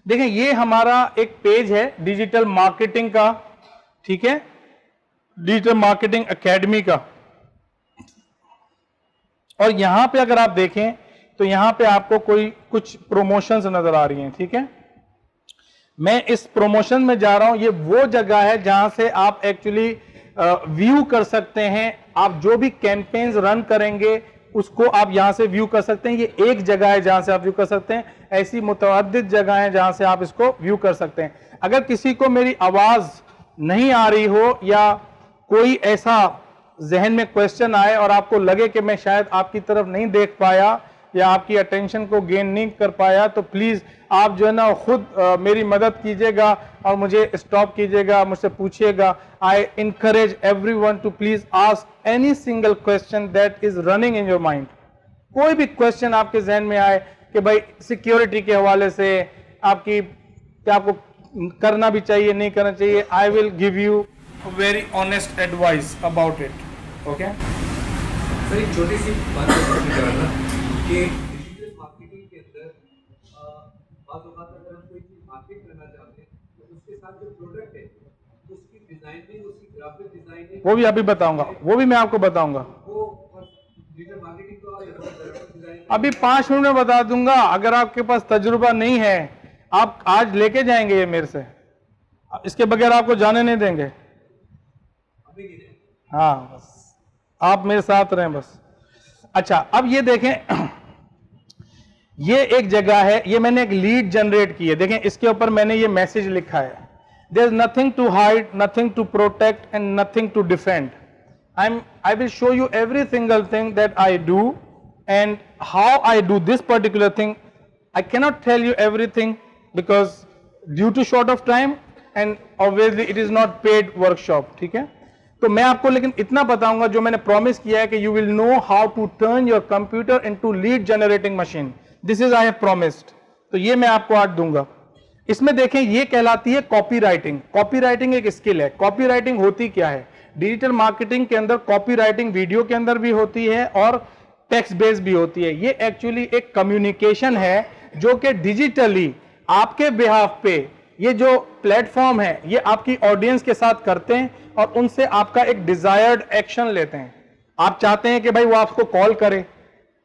देखें ये हमारा एक पेज है डिजिटल मार्केटिंग का, ठीक है, डिजिटल मार्केटिंग एकेडमी का। और यहां पे अगर आप देखें तो यहां पे आपको कुछ प्रोमोशंस नजर आ रही हैं, ठीक है। मैं इस प्रमोशन में जा रहा हूं, ये वो जगह है जहां से आप एक्चुअली व्यू कर सकते हैं। आप जो भी कैंपेन्स रन करेंगे उसको आप यहां से व्यू कर सकते हैं। ये एक जगह है जहां से आप व्यू कर सकते हैं, ऐसी मुतअद्दिद जगह है जहां से आप इसको व्यू कर सकते हैं। अगर किसी को मेरी आवाज नहीं आ रही हो या कोई ऐसा जहन में क्वेश्चन आए और आपको लगे कि मैं शायद आपकी तरफ नहीं देख पाया या आपकी अटेंशन को गेन नहीं कर पाया, तो प्लीज आप जो है ना खुद मेरी मदद कीजिएगा और मुझे स्टॉप कीजिएगा, मुझसे पूछिएगा। I encourage everyone to please ask any single question that is running in your mind. कोई भी क्वेश्चन आपके जहन में आए कि भाई सिक्योरिटी के हवाले से आपकी क्या आपको करना भी चाहिए नहीं करना चाहिए, I will give you very honest advice about it. Okay sir, एक छोटी सी बात करना कि डिजिटल मार्केटिंग के अंदर अगर हम कोई चीज मार्केट करना चाहते हैं तो उसके साथ जो प्रोडक्ट है उसकी डिजाइनिंग, उसकी ग्राफिक डिजाइनिंग, वो भी अभी बताऊंगा, वो भी मैं आपको बताऊंगा। वो डिजिटल मार्केटिंग को अभी 5 मिनट में बता दूंगा। अगर आपके पास तजुर्बा नहीं है, आप आज लेके जाएंगे ये मेरे से, इसके बगैर आपको जाने नहीं देंगे। हाँ बस आप मेरे साथ रहें बस। अच्छा अब ये देखें, ये एक जगह है, ये मैंने एक लीड जनरेट की है। देखें इसके ऊपर मैंने ये मैसेज लिखा है, there is nothing to hide, nothing to protect and nothing to defend. I will show you every single thing that I do and how I do this particular thing. I cannot tell you everything because due to short of time and obviously it is not paid workshop, ठीक है। तो मैं आपको लेकिन इतना बताऊंगा जो मैंने प्रॉमिस किया है कि you will know how to turn your computer into lead generating machine. This is I have promised. तो ये मैं आपको आज दूंगा। इसमें देखें ये कहलाती है कॉपी राइटिंग। कॉपी राइटिंग एक स्किल है। कॉपी राइटिंग होती क्या है? डिजिटल मार्केटिंग के अंदर कॉपी राइटिंग वीडियो के अंदर भी होती है और टेक्स्ट बेस्ड भी होती है। ये एक्चुअली एक कम्युनिकेशन है जो कि डिजिटली आपके बिहाफ पे ये जो प्लेटफॉर्म है ये आपकी ऑडियंस के साथ करते हैं और उनसे आपका एक डिजायर्ड एक्शन लेते हैं। आप चाहते हैं कि भाई वो आपको कॉल करे,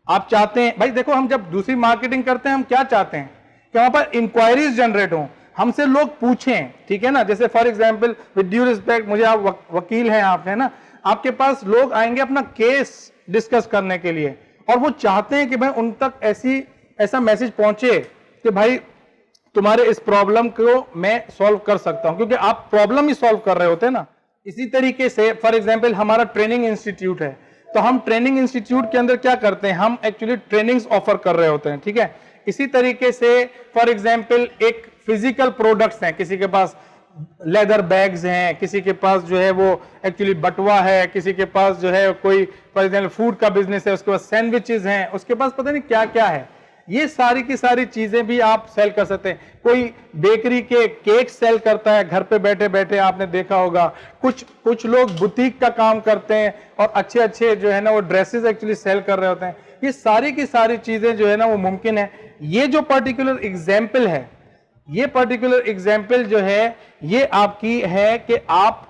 आप चाहते हैं भाई, देखो हम जब दूसरी मार्केटिंग करते हैं हम क्या चाहते हैं कि वहां पर इंक्वायरीज जनरेट हों, हमसे लोग पूछें, ठीक है ना। जैसे for example with due respect, मुझे आप वकील हैं आप, है ना, आपके पास लोग आएंगे अपना केस डिस्कस करने के लिए और वो चाहते हैं कि भाई उन तक ऐसा मैसेज पहुंचे कि भाई तुम्हारे इस प्रॉब्लम को मैं सॉल्व कर सकता हूं, क्योंकि आप प्रॉब्लम ही सॉल्व कर रहे होते हैं ना। इसी तरीके से फॉर एग्जांपल हमारा ट्रेनिंग इंस्टीट्यूट है, तो हम ट्रेनिंग इंस्टीट्यूट के अंदर क्या करते हैं, हम एक्चुअली ट्रेनिंग्स ऑफर कर रहे होते हैं, ठीक है। इसी तरीके से फॉर एग्जांपल एक फिजिकल प्रोडक्ट्स हैं, किसी के पास लेदर बैग्स हैं, किसी के पास जो है वो एक्चुअली बटवा है, किसी के पास जो है कोई फॉर एग्जांपल फूड का बिजनेस है, उसके पास सैंडविचेस हैं, उसके पास पता नहीं क्या क्या है। ये सारी की सारी चीजें भी आप सेल कर सकते हैं। कोई बेकरी के केक सेल करता है घर पे बैठे बैठे, आपने देखा होगा। कुछ लोग बुटीक का काम करते हैं और अच्छे अच्छे जो है ना वो ड्रेसेस एक्चुअली सेल कर रहे होते हैं। ये सारी की सारी चीजें जो है ना वो मुमकिन है। ये जो पर्टिकुलर एग्जाम्पल है, ये पर्टिकुलर एग्जाम्पल जो है ये आपकी है कि आप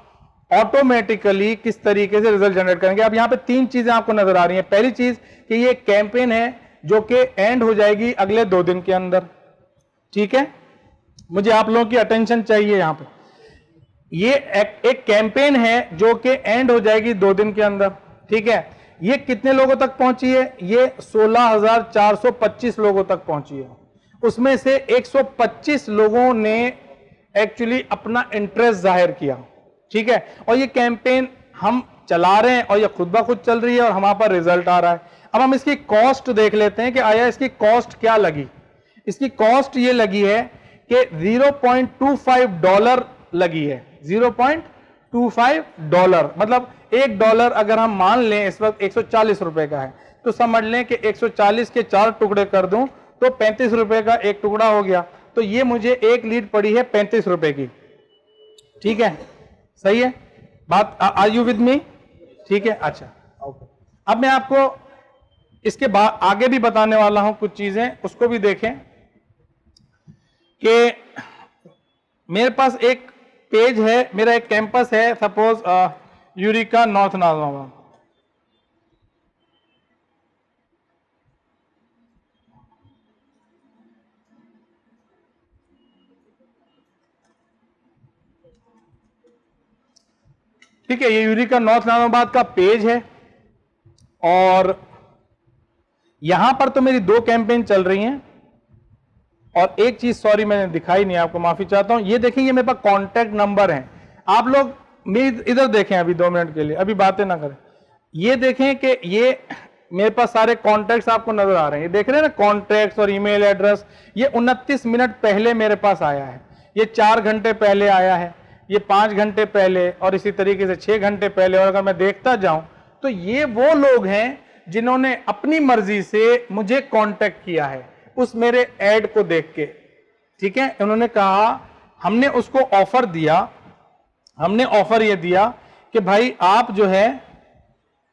ऑटोमेटिकली किस तरीके से रिजल्ट जनरेट करेंगे। अब यहां पे 3 चीजें आपको नजर आ रही हैं। पहली चीज कि ये कैंपेन है जो कि एंड हो जाएगी अगले 2 दिन के अंदर, ठीक है। मुझे आप लोगों की अटेंशन चाहिए यहां पे। ये एक कैंपेन है जो कि एंड हो जाएगी 2 दिन के अंदर, ठीक है। ये कितने लोगों तक पहुंची है? ये 16,425 लोगों तक पहुंची है। उसमें से 125 लोगों ने एक्चुअली अपना इंटरेस्ट जाहिर किया, ठीक है। और ये कैंपेन हम चला रहे हैं और ये खुद ब खुद चल रही है और हमारे पर रिजल्ट आ रहा है। अब हम इसकी कॉस्ट देख लेते हैं कि आया इसकी कॉस्ट क्या लगी। इसकी कॉस्ट ये लगी है कि $0.25 लगी है। $0.25 मतलब $1 अगर हम मान लें इस वक्त 140 रुपए का है, तो समझ लें कि 140 के 4 टुकड़े कर दूं तो 35 रुपए का एक टुकड़ा हो गया। तो ये मुझे एक लीड पड़ी है 35 रुपए की, ठीक है। सही है बात? Are you with me? ठीक है, अच्छा ओके। अब मैं आपको इसके बाद आगे भी बताने वाला हूं कुछ चीजें, उसको भी देखें कि मेरे पास एक पेज है, मेरा एक कैंपस है, सपोज यूरिका नॉर्थ नाज़िमाबाद। ठीक है, ये यूरिका नॉर्थ नाज़िमाबाद का पेज है और यहां पर तो मेरी 2 कैंपेन चल रही हैं। और एक चीज सॉरी मैंने दिखाई नहीं, आपको माफी चाहता हूं। ये देखें, ये मेरे पास कॉन्टैक्ट नंबर है। आप लोग इधर देखें अभी 2 मिनट के लिए, अभी बातें ना करें। ये देखें कि ये मेरे पास सारे कॉन्टैक्ट्स आपको नजर आ रहे हैं, ये देख रहे हैं ना, कॉन्टैक्ट्स और ईमेल एड्रेस। ये 29 मिनट पहले मेरे पास आया है, ये 4 घंटे पहले आया है, ये 5 घंटे पहले, और इसी तरीके से 6 घंटे पहले। और अगर मैं देखता जाऊं तो ये वो लोग हैं जिन्होंने अपनी मर्जी से मुझे कांटेक्ट किया है उस मेरे ऐड को देख के। ठीक है, उन्होंने कहा, हमने उसको ऑफर दिया, हमने ऑफर ये दिया कि भाई आप जो है,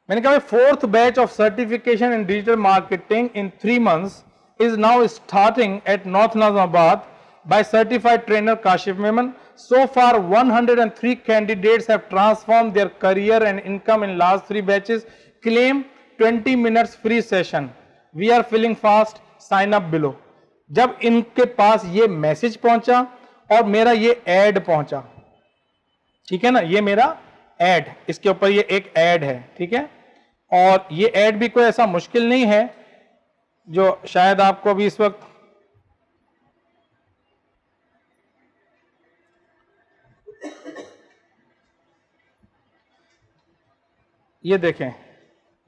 मैंने कहा 4th batch of certification in digital marketing in 3 months is now starting at north Nazimabad by certified trainer Kashif Memon. So far 103 candidates have transformed their career and income in last 3 batches. Claim 20 minutes free session. We are filling fast. Sign up below. जब इनके पास ये message पहुंचा और मेरा ये add पहुंचा, ठीक है ना, ये मेरा ऐड, इसके ऊपर ये एक ऐड है, ठीक है, और ये ऐड भी कोई ऐसा मुश्किल नहीं है जो शायद आपको अभी इस वक्त, ये देखें,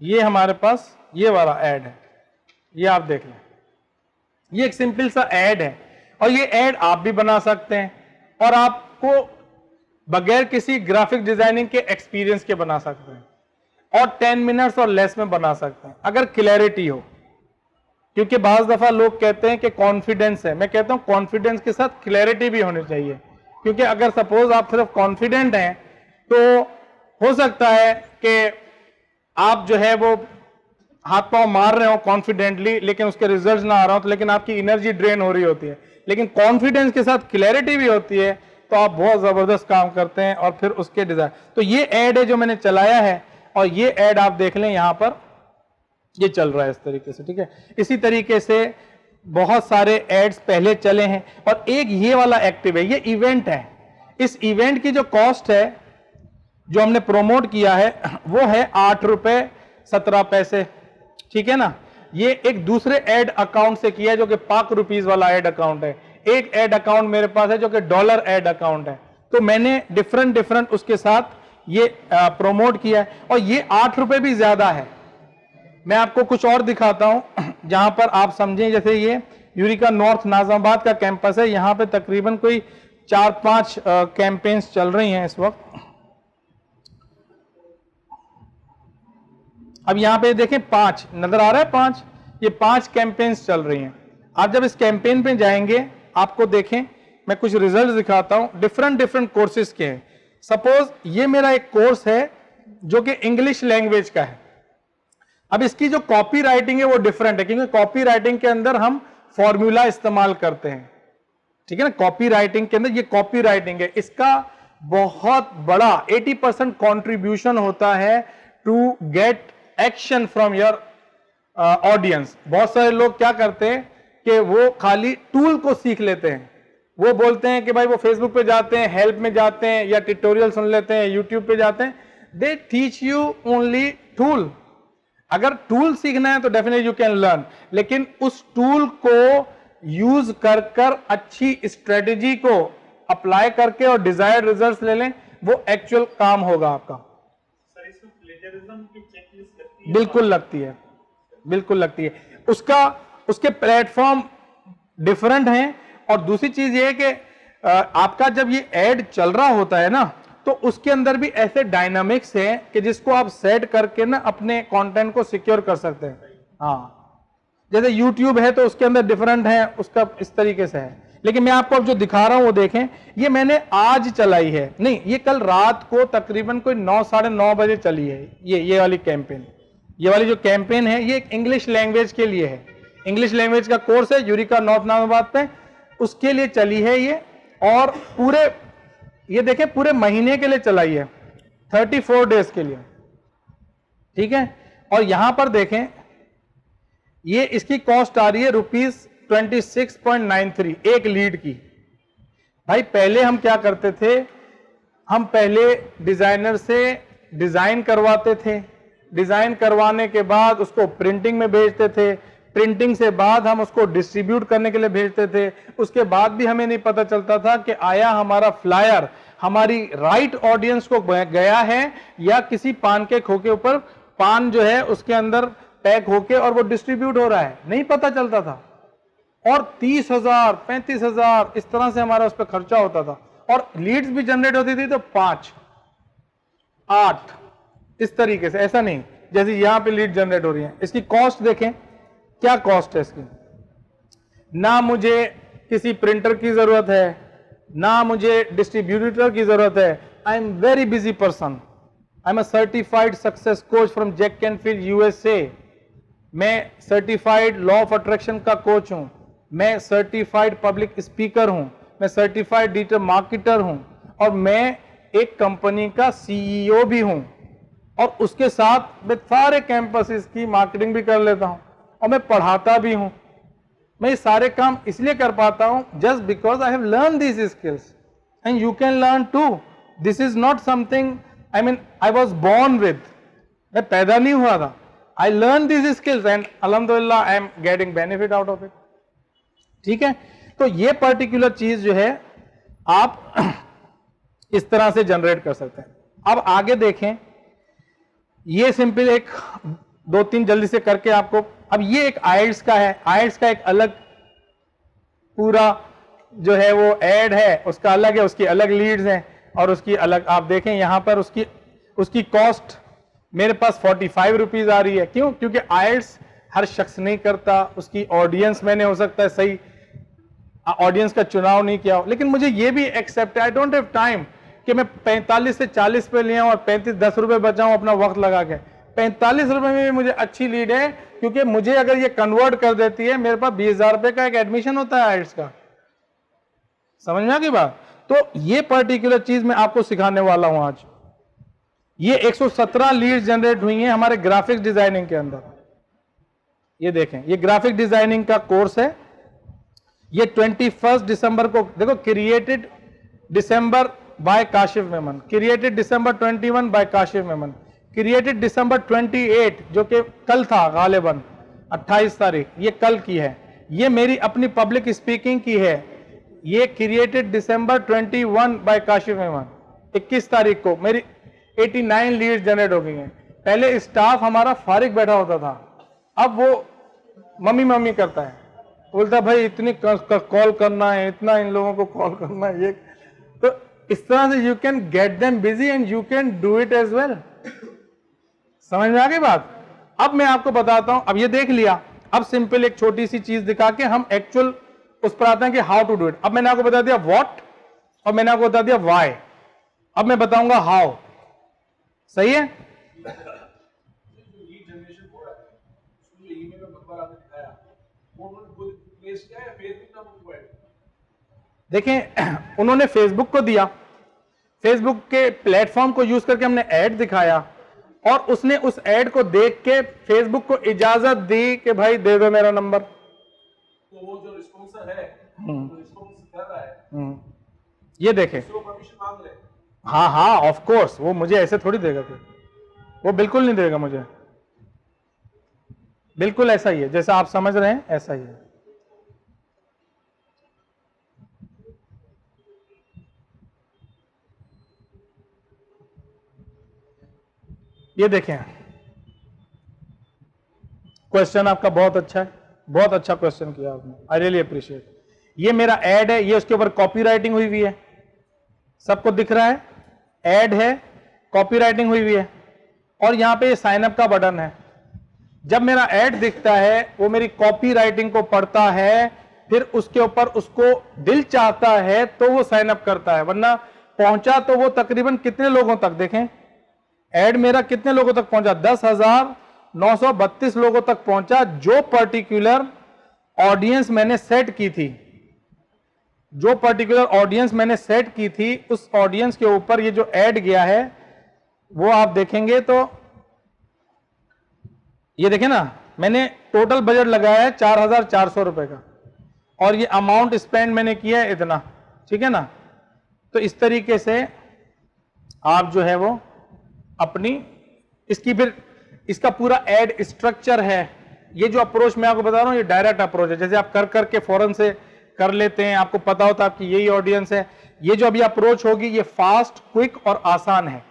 ये हमारे पास ये वाला ऐड है, ये आप देख लें, ये एक सिंपल सा ऐड है। और ये ऐड आप भी बना सकते हैं और आपको बगैर किसी ग्राफिक डिजाइनिंग के एक्सपीरियंस के बना सकते हैं और 10 मिनट्स और लेस में बना सकते हैं अगर क्लैरिटी हो। क्योंकि बाज दफा लोग कहते हैं कि कॉन्फिडेंस है, मैं कहता हूं कॉन्फिडेंस के साथ क्लैरिटी भी होनी चाहिए। क्योंकि अगर सपोज आप सिर्फ कॉन्फिडेंट हैं तो हो सकता है कि आप जो है वो हाथ पांव मार रहे हो कॉन्फिडेंटली, लेकिन उसके रिजल्ट्स ना आ रहा हो, तो लेकिन आपकी एनर्जी ड्रेन हो रही होती है। लेकिन कॉन्फिडेंस के साथ क्लैरिटी भी होती है तो आप बहुत जबरदस्त काम करते हैं और फिर उसके डिजाइन। तो ये ऐड है जो मैंने चलाया है और ये ऐड आप देख लें यहां पर, ये चल रहा है इस तरीके से, ठीक है। इसी तरीके से बहुत सारे एड्स पहले चले हैं और एक ये वाला एक्टिव है, ये इवेंट है। इस इवेंट की जो कॉस्ट है जो हमने प्रोमोट किया है वो है 8 रुपए 17 पैसे, ठीक है ना। ये एक दूसरे एड अकाउंट से किया है जो कि पाक रुपीस वाला एड अकाउंट है। एक एड अकाउंट मेरे पास है जो कि डॉलर एड अकाउंट है। तो मैंने डिफरेंट उसके साथ ये प्रोमोट किया है और ये 8 रुपए भी ज्यादा है। मैं आपको कुछ और दिखाता हूं जहां पर आप समझें। जैसे ये यूरिका नॉर्थ नाज़िमाबाद का कैंपस है, यहां पे तकरीबन कोई 4-5 कैंपेन्स चल रही हैं इस वक्त। अब यहां पे देखें 5 नजर आ रहा है, 5, ये 5 कैंपेन्स चल रही हैं। आप जब इस कैंपेन पे जाएंगे आपको देखें, मैं कुछ रिजल्ट दिखाता हूं, डिफरेंट कोर्सेज के हैं। सपोज ये मेरा एक कोर्स है जो कि इंग्लिश लैंग्वेज का है। अब इसकी जो कॉपी राइटिंग है वो डिफरेंट है, क्योंकि कॉपी राइटिंग के अंदर हम फॉर्मूला इस्तेमाल करते हैं, ठीक है ना। कॉपी राइटिंग के अंदर ये कॉपी राइटिंग है, इसका बहुत बड़ा 80% कॉन्ट्रीब्यूशन होता है to get action from your audience. बहुत सारे लोग क्या करते हैं कि वो खाली टूल को सीख लेते हैं। वो बोलते हैं कि भाई वो फेसबुक पे जाते हैं, हेल्प में जाते हैं या ट्यूटोरियल सुन लेते हैं, यूट्यूब पे जाते हैं। They teach you only tool. अगर टूल सीखना है तो डेफिनेटली यू कैन लर्न, लेकिन उस टूल को यूज कर कर अच्छी स्ट्रेटेजी को अप्लाई करके और डिजायर्ड रिजल्ट्स ले लें, वो एक्चुअल काम होगा आपका। सर इसमें प्लेजरिज्म की चेकलिस्ट लगती है? बिल्कुल लगती है, बिल्कुल लगती है। उसके प्लेटफॉर्म डिफरेंट हैं। और दूसरी चीज ये है कि आपका जब ये ऐड चल रहा होता है ना, तो उसके अंदर भी ऐसे डायनामिक्स हैं कि जिसको आप सेट करके ना अपने कंटेंट को सिक्योर कर सकते हैं। हाँ, जैसे YouTube है तो उसके अंदर डिफरेंट है, उसका इस तरीके से है। लेकिन मैं आपको अब जो दिखा रहा हूं वो देखें, ये मैंने आज चलाई है, नहीं ये कल रात को तकरीबन कोई 9 साढ़े 9 बजे चली है। ये वाली कैंपेन, ये वाली जो कैंपेन है ये एक इंग्लिश लैंग्वेज के लिए है। इंग्लिश लैंग्वेज का कोर्स है यूरिका नॉर्थ नाज़िमाबाद पे। उसके लिए चली है ये, और पूरे ये देखें पूरे महीने के लिए चलाई है, 34 डेज के लिए, ठीक है। और यहां पर देखें ये इसकी कॉस्ट आ रही है ₹26.93 एक लीड की। भाई पहले हम क्या करते थे, हम पहले डिजाइनर से डिजाइन करवाते थे, डिजाइन करवाने के बाद उसको प्रिंटिंग में भेजते थे, प्रिंटिंग से बाद हम उसको डिस्ट्रीब्यूट करने के लिए भेजते थे, उसके बाद भी हमें नहीं पता चलता था कि आया हमारा फ्लायर हमारी राइट ऑडियंस को गया है या किसी पान के खोखे ऊपर पान जो है उसके अंदर पैक होके और वो डिस्ट्रीब्यूट हो रहा है, नहीं पता चलता था। और 30,000 35,000 इस तरह से हमारा उस पर खर्चा होता था, और लीड्स भी जनरेट होती थी तो 5 8 इस तरीके से, ऐसा नहीं जैसे यहां पे लीड जनरेट हो रही है। इसकी कॉस्ट देखें, क्या कॉस्ट है इसकी। ना मुझे किसी प्रिंटर की जरूरत है, ना मुझे डिस्ट्रीब्यूटर की जरूरत है। I am very busy person, I am a certified success coach from Jack Canfield USA। मैं सर्टिफाइड लॉ ऑफ अट्रैक्शन का कोच हूं, मैं सर्टिफाइड पब्लिक स्पीकर हूं, मैं सर्टिफाइड डिजिटल मार्केटर हूं, और मैं एक कंपनी का CEO भी हूं, और उसके साथ मैं सारे कैंपसेस की मार्केटिंग भी कर लेता हूं, और मैं पढ़ाता भी हूं। मैं ये सारे काम इसलिए कर पाता हूं just because I have learn these skills and you can learn too. This is not something I was born with, मैं पैदा नहीं हुआ था, I learn these skills and अल्हम्दुलिल्लाह I am getting benefit out of it, ठीक है। तो ये पर्टिकुलर चीज जो है आप इस तरह से जनरेट कर सकते हैं। अब आगे देखें, ये सिंपल एक 2-3 जल्दी से करके आपको, अब ये एक आइल्स का है, आइल्स का एक अलग पूरा जो है वो एड है, उसका अलग है, उसकी अलग लीड्स हैं और उसकी अलग। आप देखें यहां पर उसकी कॉस्ट मेरे पास 45 रुपीज आ रही है। क्यों? क्योंकि आइल्स हर शख्स नहीं करता, उसकी ऑडियंस मैंने हो सकता है सही ऑडियंस का चुनाव नहीं किया हो, लेकिन मुझे ये भी एक्सेप्ट है, आई डोंट हैव टाइम कि मैं 45 से 40 पे लिया और 10 रुपए बचाऊं अपना वक्त लगा के। 45 रुपए में भी मुझे अच्छी लीड है, क्योंकि मुझे अगर ये कन्वर्ट कर देती है, मेरे पास 20,000 रुपए का एक एडमिशन होता है आइल्स का। समझ में आ गई बात? तो ये पर्टिकुलर चीज मैं आपको सिखाने वाला हूं आज। ये 117 लीड जनरेट हुई हैं हमारे ग्राफिक्स डिजाइनिंग के अंदर। ये देखें, ये ग्राफिक डिजाइनिंग का कोर्स है। ये 21 दिसंबर को देखो, क्रिएटेड दिसंबर बाय काशिफ मेमन, क्रिएटेड दिसंबर 21 बाय काशिफ मेमन, क्रिएटेड दिसंबर 28 जो कि कल था गालिबन 28 तारीख, ये कल की है। ये मेरी अपनी पब्लिक स्पीकिंग की है। ये क्रिएटेड दिसंबर 21 बाय काशिफ मेमन, 21 तारीख को मेरी 89 लीड जनरेट हो गई हैं। पहले स्टाफ हमारा फारिग बैठा होता था, अब वो मम्मी करता है, बोलता भाई इतनी कॉल करना है, इतना इन लोगों को कॉल करना है। ये तो इस तरह से you can get them busy and you can do it as well. समझ में आ गई बात? अब मैं आपको बताता हूं, अब ये देख लिया, अब सिंपल एक छोटी सी चीज दिखा के हम एक्चुअल उस पर आते हैं कि हाउ टू डू इट। अब मैंने आपको बता दिया व्हाट और मैंने आपको बता दिया व्हाई, अब मैं बताऊंगा हाउ। सही है? देखें, उन्होंने फेसबुक को दिया, फेसबुक के प्लेटफॉर्म को यूज करके हमने ऐड दिखाया, और उसने उस ऐड को देख के फेसबुक को इजाजत दी कि भाई दे दो मेरा नंबर। तो वो जो रिस्पॉन्सर है, जो रिस्पॉन्स कर रहा है, ये देखें, तो परमिशन मांग ले। हाँ ऑफ कोर्स, वो मुझे ऐसे थोड़ी देगा, फिर वो बिल्कुल नहीं देगा मुझे, बिल्कुल ऐसा ही है जैसा आप समझ रहे हैं, ऐसा ही है। ये देखें, क्वेश्चन आपका बहुत अच्छा है, बहुत अच्छा क्वेश्चन किया आपने, आई रियली अप्रिशिएट। ये मेरा ऐड है, ये उसके ऊपर कॉपी राइटिंग हुई हुई है, सबको दिख रहा है, ऐड है, कॉपी राइटिंग हुई हुई है, और यहां पे साइन अप का बटन है। जब मेरा ऐड दिखता है, वो मेरी कॉपी राइटिंग को पढ़ता है, फिर उसके ऊपर उसको दिल चाहता है तो वो साइन अप करता है, वरना पहुंचा तो वो तकरीबन कितने लोगों तक, देखें ऐड मेरा कितने लोगों तक पहुंचा, 10,932 लोगों तक पहुंचा, जो पर्टिकुलर ऑडियंस मैंने सेट की थी। जो पर्टिकुलर ऑडियंस मैंने सेट की थी उस ऑडियंस के ऊपर ये जो ऐड गया है वो आप देखेंगे तो ये देखें ना, मैंने टोटल बजट लगाया है 4,400 रुपए का और ये अमाउंट स्पेंड मैंने किया है इतना, ठीक है ना। तो इस तरीके से आप जो है वो अपनी इसकी फिर इसका पूरा एड स्ट्रक्चर है। ये जो अप्रोच मैं आपको बता रहा हूं ये डायरेक्ट अप्रोच है, जैसे आप कर करके फौरन से कर लेते हैं, आपको पता होता है आपकी यही ऑडियंस है। ये जो अभी अप्रोच होगी ये फास्ट, क्विक और आसान है,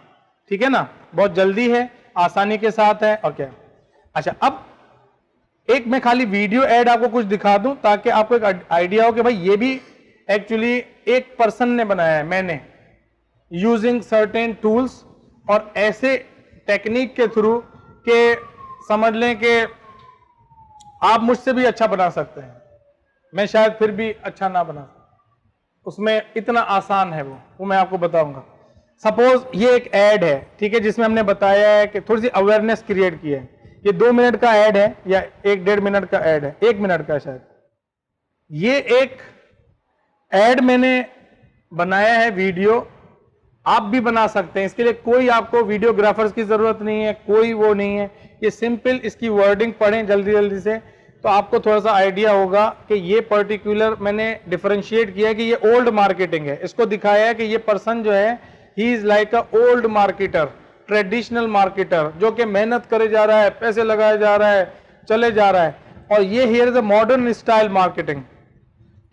ठीक है ना, बहुत जल्दी है, आसानी के साथ है। और क्या, अच्छा अब एक मैं खाली वीडियो एड आपको कुछ दिखा दूं ताकि आपको एक आइडिया हो कि भाई ये भी एक्चुअली एक पर्सन ने बनाया है, मैंने यूजिंग सर्टेन टूल्स और ऐसे टेक्निक के थ्रू के समझ लें कि आप मुझसे भी अच्छा बना सकते हैं, मैं शायद फिर भी अच्छा ना बना सकता, उसमें इतना आसान है वो मैं आपको बताऊंगा। सपोज ये एक ऐड है, ठीक है, जिसमें हमने बताया है कि थोड़ी सी अवेयरनेस क्रिएट की है। ये 2 मिनट का ऐड है या 1-1.5 मिनट का ऐड है, 1 मिनट का शायद। ये एक ऐड मैंने बनाया है वीडियो, आप भी बना सकते हैं, इसके लिए कोई आपको वीडियोग्राफर्स की जरूरत नहीं है, कोई वो नहीं है। ये सिंपल इसकी वर्डिंग पढ़ें जल्दी जल्दी से तो आपको थोड़ा सा आइडिया होगा कि ये पर्टिकुलर मैंने डिफरेंशिएट किया है कि ये ओल्ड मार्केटिंग है। इसको दिखाया है कि ये पर्सन जो है he is like a old marketer, traditional marketer, जो कि मेहनत करे जा रहा है, पैसे लगाया जा रहा है, चले जा रहा है। और ये here is a modern style marketing,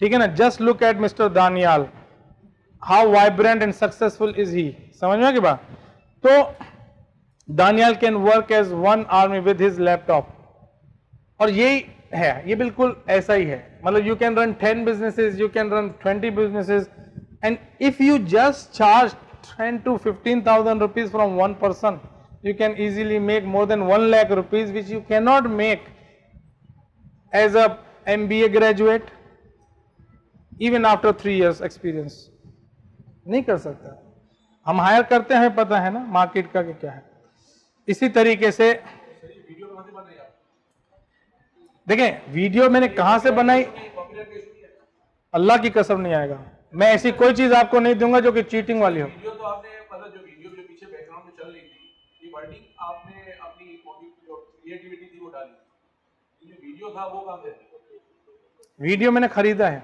ठीक है ना। Just look at mister Daniyal, how vibrant and successful is he, समझ में की बात। तो Daniyal can work as one army with his laptop, और यही है, ये बिल्कुल ऐसा ही है। मतलब you can run 10 businesses, you can run 20 businesses, and if you just charge 10 to 15,000 rupees from one person, you can easily make more than 1 lakh rupees, which you cannot make as a MBA graduate even after 3 years experience. नहीं कर सकता। हम higher करते हैं, हमें पता है ना मार्केट का क्या है। इसी तरीके से देखें वीडियो मैंने कहां से बनाई, अल्लाह की कसम नहीं आएगा। मैं ऐसी कोई चीज आपको नहीं दूंगा जो कि चीटिंग वाली हो। वीडियो तो आपने मतलब जो वीडियो जो पीछे बैकग्राउंड में चल रही थी, ये वर्डिंग आपने अपनी जो क्रिएटिविटी थी वो डाली, ये वीडियो था वो काम है। वीडियो मैंने खरीदा है,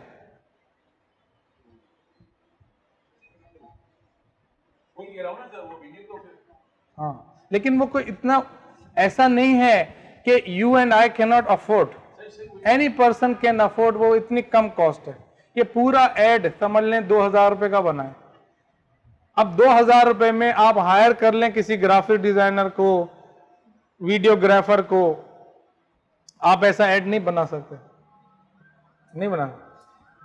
कोई कह रहा हूं ना सर, वो वीडियो तो फिर हाँ, लेकिन वो कोई इतना ऐसा नहीं है कि you and I can not afford, any person can afford, वो इतनी कम कॉस्ट है। ये पूरा एड समझ लें 2,000 रुपए का बना है। अब 2,000 रुपए में आप हायर कर लें किसी ग्राफिक डिजाइनर को, वीडियोग्राफर को, आप ऐसा एड नहीं बना सकते, नहीं बना।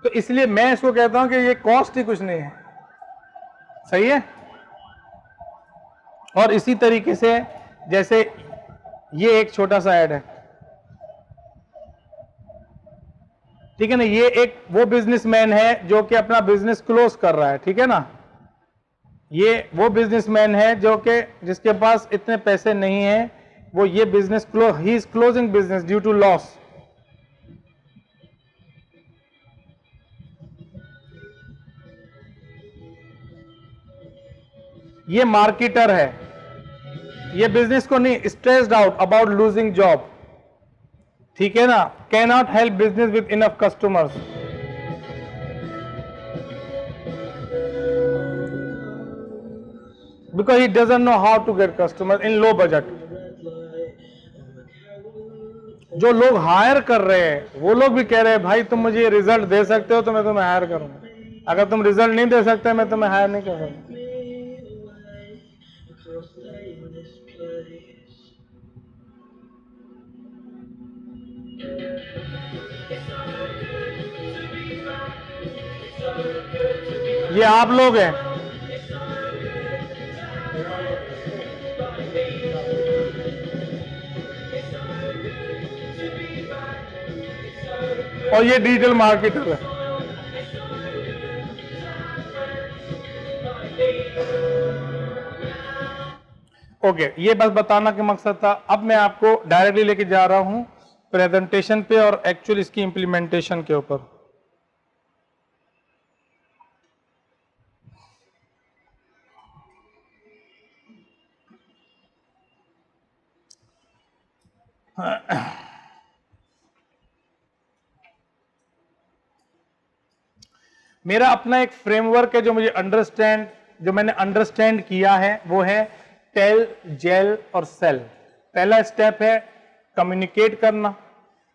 तो इसलिए मैं इसको कहता हूं कि ये कॉस्ट ही कुछ नहीं है, सही है। और इसी तरीके से जैसे ये एक छोटा सा ऐड है, ठीक है ना, ये एक वो बिजनेसमैन है जो कि अपना बिजनेस क्लोज कर रहा है, ठीक है ना। ये वो बिजनेसमैन है जो कि जिसके पास इतने पैसे नहीं है, वो ये business close, he is closing business due to loss. ये मार्केटर है, ये बिजनेस को नहीं, stressed out about losing job, ठीक है ना, can not help business with enough customers. Because he doesn't know how to get customer in low budget. जो लोग हायर कर रहे हैं वो लोग भी कह रहे हैं भाई तुम मुझे रिजल्ट दे सकते हो तो मैं तुम्हें हायर करूंगा, अगर तुम रिजल्ट नहीं दे सकते मैं तुम्हें हायर नहीं कर सकता। ये आप लोग हैं, और ये डिजिटल मार्केटर है। ओके, ये बस बताना का मकसद था। अब मैं आपको डायरेक्टली लेके जा रहा हूं प्रेजेंटेशन पे और एक्चुअल इसकी इंप्लीमेंटेशन के ऊपर। मेरा अपना एक फ्रेमवर्क है जो मैंने अंडरस्टैंड किया है, वो है टेल, जेल और सेल। पहला स्टेप है कम्युनिकेट करना,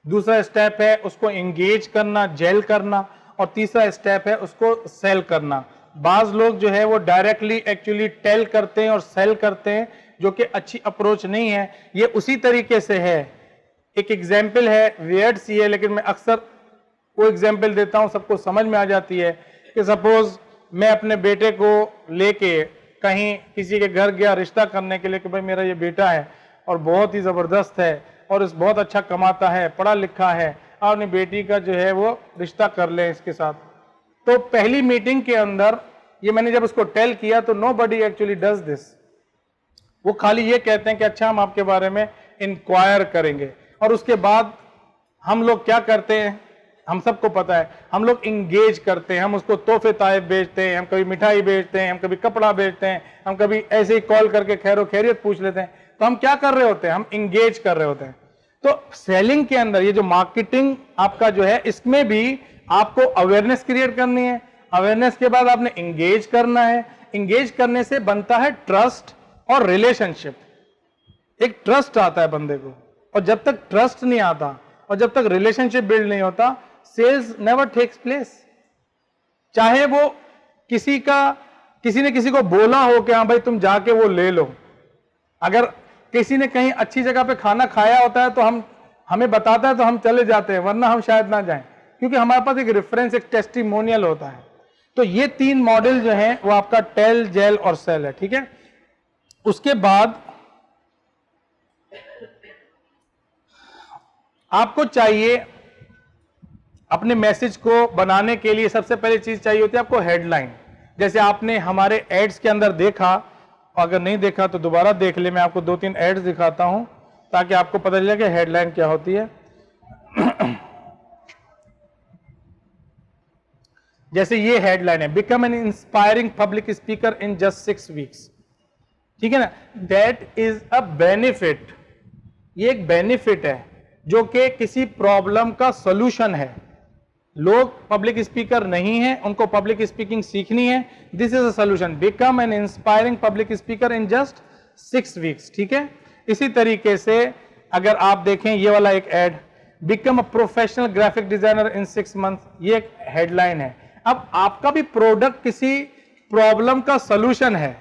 दूसरा स्टेप है उसको एंगेज करना, जेल करना, और तीसरा स्टेप है उसको सेल करना। बाज लोग जो है वो डायरेक्टली एक्चुअली टेल करते हैं और सेल करते हैं, जो कि अच्छी अप्रोच नहीं है। ये उसी तरीके से है, एक एग्जाम्पल है, वियर्ड सी है, लेकिन मैं अक्सर वो एग्जाम्पल देता हूं, सबको समझ में आ जाती है कि सपोज मैं अपने बेटे को लेके कहीं किसी के घर गया रिश्ता करने के लिए कि भाई मेरा ये बेटा है और बहुत ही जबरदस्त है और इस बहुत अच्छा कमाता है, पढ़ा लिखा है, अपनी बेटी का जो है वो रिश्ता कर ले इसके साथ। तो पहली मीटिंग के अंदर ये मैंने जब उसको टेल किया तो नोबडी एक्चुअली डज दिस। वो खाली ये कहते हैं कि अच्छा हम आपके बारे में इंक्वायर करेंगे, और उसके बाद हम लोग क्या करते हैं, हम सबको पता है, हम लोग इंगेज करते हैं, हम उसको तोहफे ताइफ बेचते हैं, हम कभी मिठाई बेचते हैं, हम कभी कपड़ा बेचते हैं, हम कभी ऐसे ही कॉल करके खैरो खैरियत पूछ लेते हैं। तो हम क्या कर रहे होते हैं, हम इंगेज कर रहे होते हैं। तो सेलिंग के अंदर ये जो मार्केटिंग आपका जो है, इसमें भी आपको अवेयरनेस क्रिएट करनी है, अवेयरनेस के बाद आपने इंगेज करना है, इंगेज करने से बनता है ट्रस्ट और रिलेशनशिप। एक ट्रस्ट आता है बंदे को, और जब तक ट्रस्ट नहीं आता और जब तक रिलेशनशिप बिल्ड नहीं होता, सेल्स नेवर टेक्स प्लेस। चाहे वो किसी ने किसी को बोला हो कि हाँ भाई तुम जाके वो ले लो, अगर किसी ने कहीं अच्छी जगह पे खाना खाया होता है तो हमें बताता है तो हम चले जाते हैं, वरना हम शायद ना जाएं, क्योंकि हमारे पास एक रेफरेंस, एक टेस्टिमोनियल होता है। तो ये तीन मॉडल जो है वो आपका टेल, जेल और सेल है, ठीक है। उसके बाद आपको चाहिए अपने मैसेज को बनाने के लिए सबसे पहली चीज चाहिए होती है आपको हेडलाइन। जैसे आपने हमारे एड्स के अंदर देखा, अगर नहीं देखा तो दोबारा देख ले, मैं आपको 2-3 एड्स दिखाता हूं ताकि आपको पता चले कि हेडलाइन क्या होती है। जैसे ये हेडलाइन है, become an inspiring public speaker in just 6 weeks, ठीक है ना। दैट इज अ बेनिफिट, ये एक बेनिफिट है जो कि किसी प्रॉब्लम का सॉल्यूशन है। लोग पब्लिक स्पीकर नहीं है, उनको पब्लिक स्पीकिंग सीखनी है, this is a solution, become an inspiring public speaker in just 6 weeks, ठीक है। इसी तरीके से अगर आप देखें ये वाला एक ad, become a professional graphic designer in 6 months, ये एक हेडलाइन है। अब आपका भी प्रोडक्ट किसी प्रॉब्लम का सॉल्यूशन है,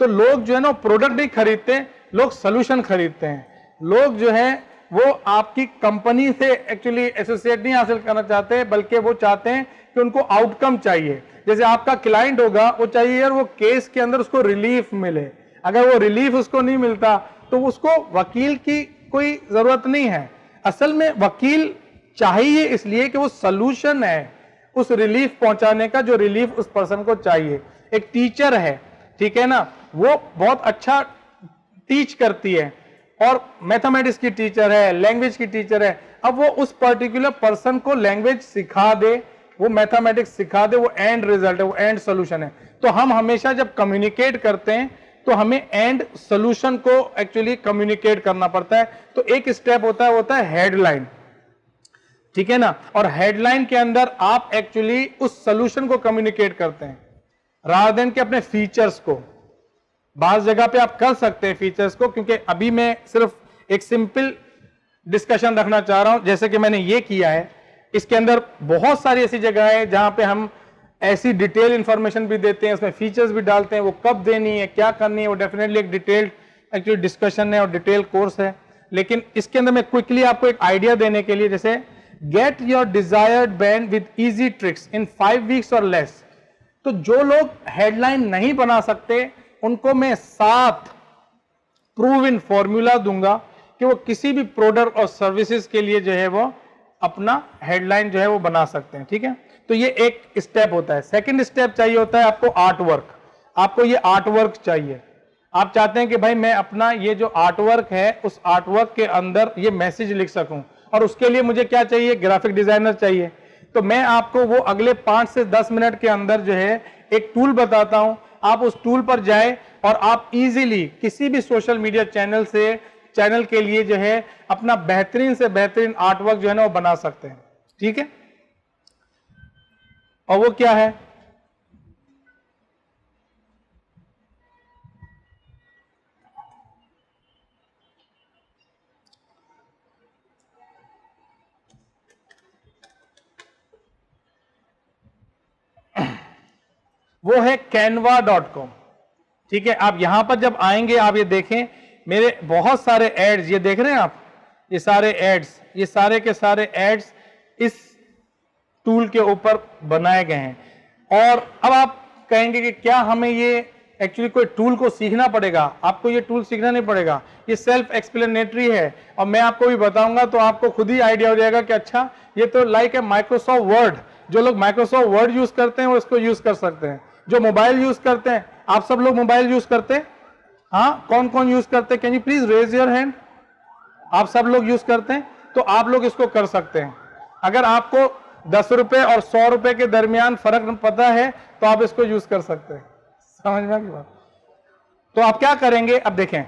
तो लोग जो है ना प्रोडक्ट नहीं खरीदते, लोग सॉल्यूशन खरीदते हैं। लोग जो है वो आपकी कंपनी से एक्चुअली एसोसिएट नहीं हासिल करना चाहते, बल्कि वो चाहते हैं कि उनको आउटकम चाहिए। जैसे आपका क्लाइंट होगा, वो चाहिए यार वो केस के अंदर उसको रिलीफ मिले, अगर वो रिलीफ उसको नहीं मिलता तो उसको वकील की कोई जरूरत नहीं है। असल में वकील चाहिए इसलिए कि वो सॉल्यूशन है उस रिलीफ पहुंचाने का, जो रिलीफ उस पर्सन को चाहिए। एक टीचर है, ठीक है ना, वो बहुत अच्छा टीच करती है और मैथमेटिक्स की टीचर है, लैंग्वेज की टीचर है, अब वो उस पर्टिकुलर पर्सन को लैंग्वेज सिखा दे, वो मैथमेटिक्स सिखा दे, वो एंड रिजल्ट है, वो एंड सॉल्यूशन है। तो हम हमेशा जब कम्युनिकेट करते हैं तो हमें एंड सॉल्यूशन को एक्चुअली कम्युनिकेट करना पड़ता है। तो एक स्टेप होता है हेडलाइन, ठीक है ना, और हेडलाइन के अंदर आप एक्चुअली उस सॉल्यूशन को कम्युनिकेट करते हैं रादर देन के अपने फीचर्स को। बास जगह पे आप कर सकते हैं फीचर्स को, क्योंकि अभी मैं सिर्फ एक सिंपल डिस्कशन रखना चाह रहा हूं, जैसे कि मैंने ये किया है। इसके अंदर बहुत सारी ऐसी जगह है जहां पे हम ऐसी डिटेल इंफॉर्मेशन भी देते हैं, उसमें फीचर्स भी डालते हैं, वो कब देनी है, क्या करनी है, वो डेफिनेटली एक डिटेल्ड एक्चुअली डिस्कशन है और डिटेल कोर्स है। लेकिन इसके अंदर मैं क्विकली आपको एक आइडिया देने के लिए, जैसे get your desired band with easy tricks in 5 weeks और लेस। तो जो लोग हेडलाइन नहीं बना सकते उनको मैं 7 प्रूव इन फॉर्मूला दूंगा कि वो किसी भी प्रोडक्ट और सर्विसेज के लिए जो है वो अपना हेडलाइन जो है वो बना सकते हैं, ठीक है। तो ये एक स्टेप होता है। सेकंड स्टेप चाहिए होता है आपको आर्ट वर्क। आपको ये आर्ट वर्क चाहिए। आप चाहते हैं कि भाई मैं अपना ये जो आर्ट वर्क है उस आर्ट वर्क के अंदर ये मैसेज लिख सकूं, और उसके लिए मुझे क्या चाहिए, ग्राफिक डिजाइनर चाहिए। तो मैं आपको वो अगले 5 से 10 मिनट के अंदर जो है एक टूल बताता हूं। आप उस टूल पर जाए और आप इजीली किसी भी सोशल मीडिया चैनल से चैनल के लिए जो है अपना बेहतरीन से बेहतरीन आर्ट वर्क जो है ना वो बना सकते हैं। ठीक है, और वो क्या है, वो है canva.com। ठीक है, आप यहां पर जब आएंगे आप ये देखें मेरे बहुत सारे एड्स, ये देख रहे हैं आप, ये सारे एड्स, ये सारे के सारे एड्स इस टूल के ऊपर बनाए गए हैं। और अब आप कहेंगे कि क्या हमें ये एक्चुअली कोई टूल को सीखना पड़ेगा? आपको ये टूल सीखना नहीं पड़ेगा, ये सेल्फ एक्सप्लेनेटरी है और मैं आपको भी बताऊंगा तो आपको खुद ही आइडिया हो जाएगा कि अच्छा ये तो लाइक है माइक्रोसॉफ्ट वर्ड। जो लोग माइक्रोसॉफ्ट वर्ड यूज करते हैं वो इसको यूज कर सकते हैं। जो मोबाइल यूज करते हैं, आप सब लोग मोबाइल यूज करते हैं? हाँ, कौन कौन यूज करते हैं? Can you please raise your hand. आप सब लोग यूज करते हैं, तो आप लोग इसको कर सकते हैं। अगर आपको 10 रुपए और 100 रुपए के दरमियान फर्क पता है तो आप इसको यूज कर सकते हैं। समझ में आ गई बात? तो आप क्या करेंगे, अब देखें,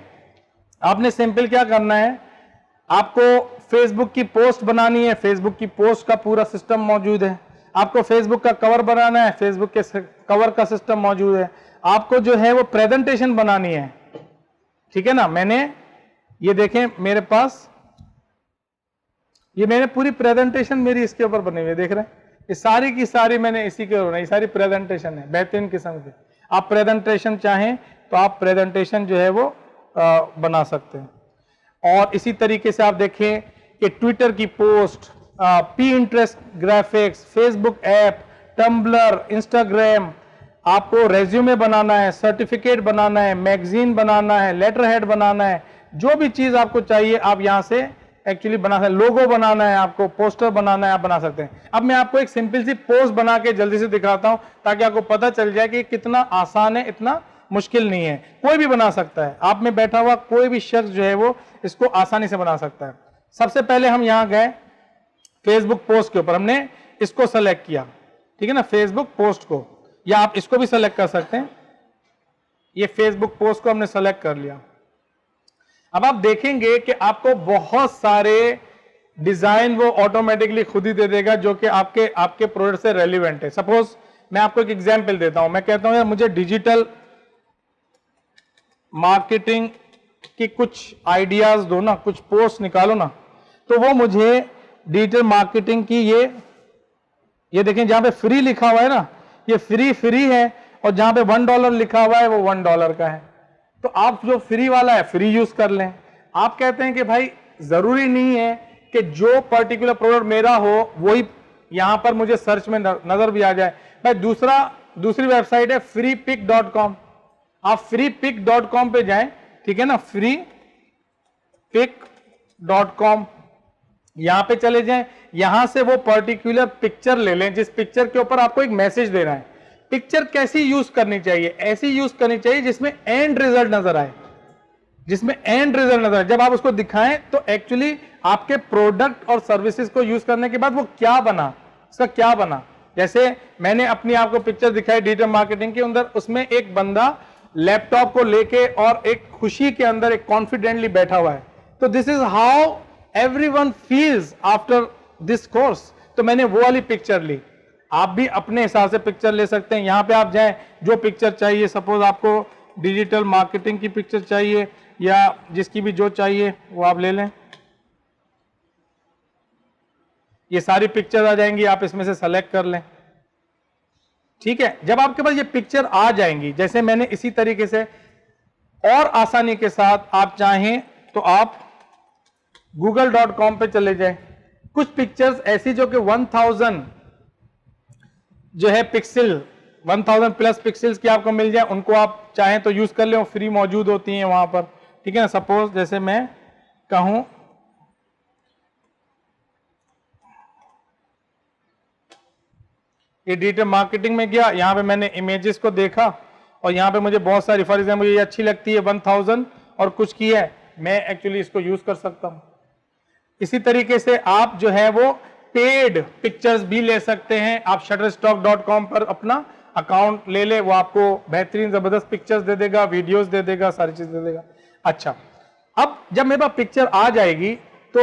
आपने सिंपल क्या करना है, आपको फेसबुक की पोस्ट बनानी है, फेसबुक की पोस्ट का पूरा सिस्टम मौजूद है। आपको फेसबुक का कवर बनाना है, फेसबुक के कवर का सिस्टम मौजूद है। आपको जो है वो प्रेजेंटेशन बनानी है, ठीक है ना। मैंने ये देखें मेरे पास, ये मैंने पूरी प्रेजेंटेशन मेरी इसके ऊपर बनी हुई है, देख रहे हैं, ये सारी की सारी मैंने इसी के ऊपर, ये सारी प्रेजेंटेशन है बेहतरीन किस्म की। आप प्रेजेंटेशन चाहें तो आप प्रेजेंटेशन जो है वो बना सकते हैं। और इसी तरीके से आप देखें कि ट्विटर की post, Pinterest graphics, Facebook app, Tumblr, Instagram, आपको रेज्यूमे बनाना है, सर्टिफिकेट बनाना है, मैगजीन बनाना है, लेटर हेड बनाना है, जो भी चीज आपको चाहिए आप यहां से एक्चुअली बना सकते हैं। लोगो बनाना है, आपको पोस्टर बनाना है, आप बना सकते हैं। अब मैं आपको एक सिंपल सी पोस्ट बना के जल्दी से दिखाता हूं ताकि आपको पता चल जाए कि कितना आसान है, इतना मुश्किल नहीं है, कोई भी बना सकता है। आप में बैठा हुआ कोई भी शख्स जो है वो इसको आसानी से बना सकता है। सबसे पहले हम यहां गए फेसबुक पोस्ट के ऊपर, हमने इसको सेलेक्ट किया, ठीक है ना, फेसबुक पोस्ट को, या आप इसको भी सेलेक्ट कर सकते हैं। ये फेसबुक पोस्ट को हमने सेलेक्ट कर लिया। अब आप देखेंगे कि आपको बहुत सारे डिजाइन वो ऑटोमेटिकली खुद ही दे देगा जो कि आपके प्रोडक्ट से रेलिवेंट है। सपोज मैं आपको एक एग्जांपल देता हूं, मैं कहता हूं यार मुझे डिजिटल मार्केटिंग की कुछ आइडियाज दो ना, कुछ पोस्ट निकालो ना, तो वो मुझे डिजिटल मार्केटिंग की ये देखें जहां पे फ्री लिखा हुआ है ना, ये फ्री है, और जहां पे $1 लिखा हुआ है वो $1 का है। तो आप जो फ्री वाला है फ्री यूज कर लें। आप कहते हैं कि भाई जरूरी नहीं है कि जो पर्टिकुलर प्रोडक्ट मेरा हो वही यहां पर मुझे सर्च में नजर भी आ जाए। भाई दूसरी वेबसाइट है freepik.com, आप freepik.com पे जाएं, ठीक है ना, freepik.com, यहां पे चले जाएं, यहां से वो पर्टिकुलर पिक्चर ले लें जिस पिक्चर के ऊपर आपको एक मैसेज देना है। पिक्चर कैसी यूज करनी चाहिए? ऐसी यूज करनी चाहिए जिसमें एंड रिजल्ट नजर आए, जिसमें एंड रिजल्ट नजर आए। जब आप उसको दिखाएं तो एक्चुअली आपके प्रोडक्ट और सर्विसेज को यूज करने के बाद वो क्या बना, उसका क्या बना। जैसे मैंने अपनी आपको पिक्चर दिखाई डिजिटल मार्केटिंग के अंदर, उसमें एक बंदा लैपटॉप को लेके और एक खुशी के अंदर एक कॉन्फिडेंटली बैठा हुआ है। तो this is how everyone feels after this course. तो मैंने वो वाली पिक्चर ली। आप भी अपने हिसाब से पिक्चर ले सकते हैं। यहां पे आप जाएं, जो पिक्चर चाहिए, सपोज आपको डिजिटल मार्केटिंग की पिक्चर चाहिए या जिसकी भी जो चाहिए वो आप ले लें। ये सारी पिक्चर आ जाएंगी, आप इसमें से सेलेक्ट कर लें, ठीक है। जब आपके पास ये पिक्चर आ जाएंगी, जैसे मैंने इसी तरीके से और आसानी के साथ आप चाहें तो आप google.com पे चले जाएं। कुछ पिक्चर्स ऐसी जो कि 1000 जो है पिक्सल, 1000 प्लस पिक्सल्स की आपको मिल जाए, उनको आप चाहें तो यूज कर लें, फ्री मौजूद होती हैं वहां पर, ठीक है ना। सपोज जैसे मैं कहूं ये डिजिटल मार्केटिंग में गया, यहां पे मैंने इमेजेस को देखा और यहां पे मुझे बहुत सारी, फॉर एग्जाम्पल मुझे ये अच्छी लगती है 1000 और कुछ की है, मैं एक्चुअली इसको यूज कर सकता हूं। इसी तरीके से आप जो है वो पेड पिक्चर्स भी ले सकते हैं। आप shutterstock.com पर अपना अकाउंट ले ले, वो आपको बेहतरीन जबरदस्त पिक्चर्स दे देगा, वीडियोस दे देगा, सारी चीज दे देगा। अच्छा, अब जब मेरे पास पिक्चर आ जाएगी तो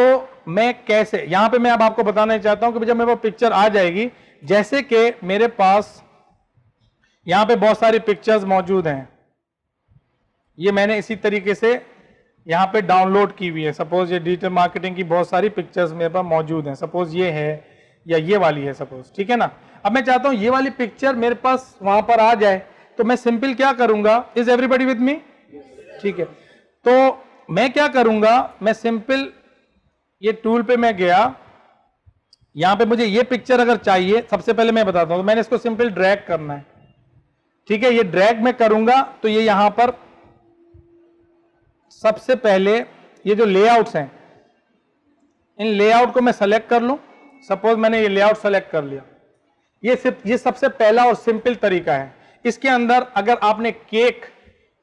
मैं कैसे, यहां पे मैं अब आपको बताना चाहता हूं कि जब मेरे पास पिक्चर आ जाएगी, जैसे कि मेरे पास यहां पे बहुत सारी पिक्चर्स मौजूद हैं, ये मैंने इसी तरीके से यहां पे डाउनलोड की हुई है। सपोज ये डिजिटल मार्केटिंग की बहुत सारी पिक्चर्स मेरे पास मौजूद हैं, सपोज ये है या ये वाली है सपोज, ठीक है ना। अब मैं चाहता हूं ये वाली पिक्चर मेरे पास वहां पर आ जाए, तो मैं सिंपल क्या करूंगा, इज एवरीबॉडी विद मी, ठीक है। तो मैं क्या करूंगा, मैं सिंपल ये टूल पे मैं गया, यहां पे मुझे ये पिक्चर अगर चाहिए, सबसे पहले मैं बताता हूं, तो मैंने इसको सिंपल ड्रैग करना है, ठीक है। ये ड्रैग मैं करूंगा तो ये यहां पर सबसे पहले ये जो लेआउट्स हैं, इन लेआउट को मैं सेलेक्ट कर लूं। सपोज मैंने ये लेआउट सेलेक्ट कर लिया, ये सबसे पहला और सिंपल तरीका है। इसके अंदर अगर आपने केक,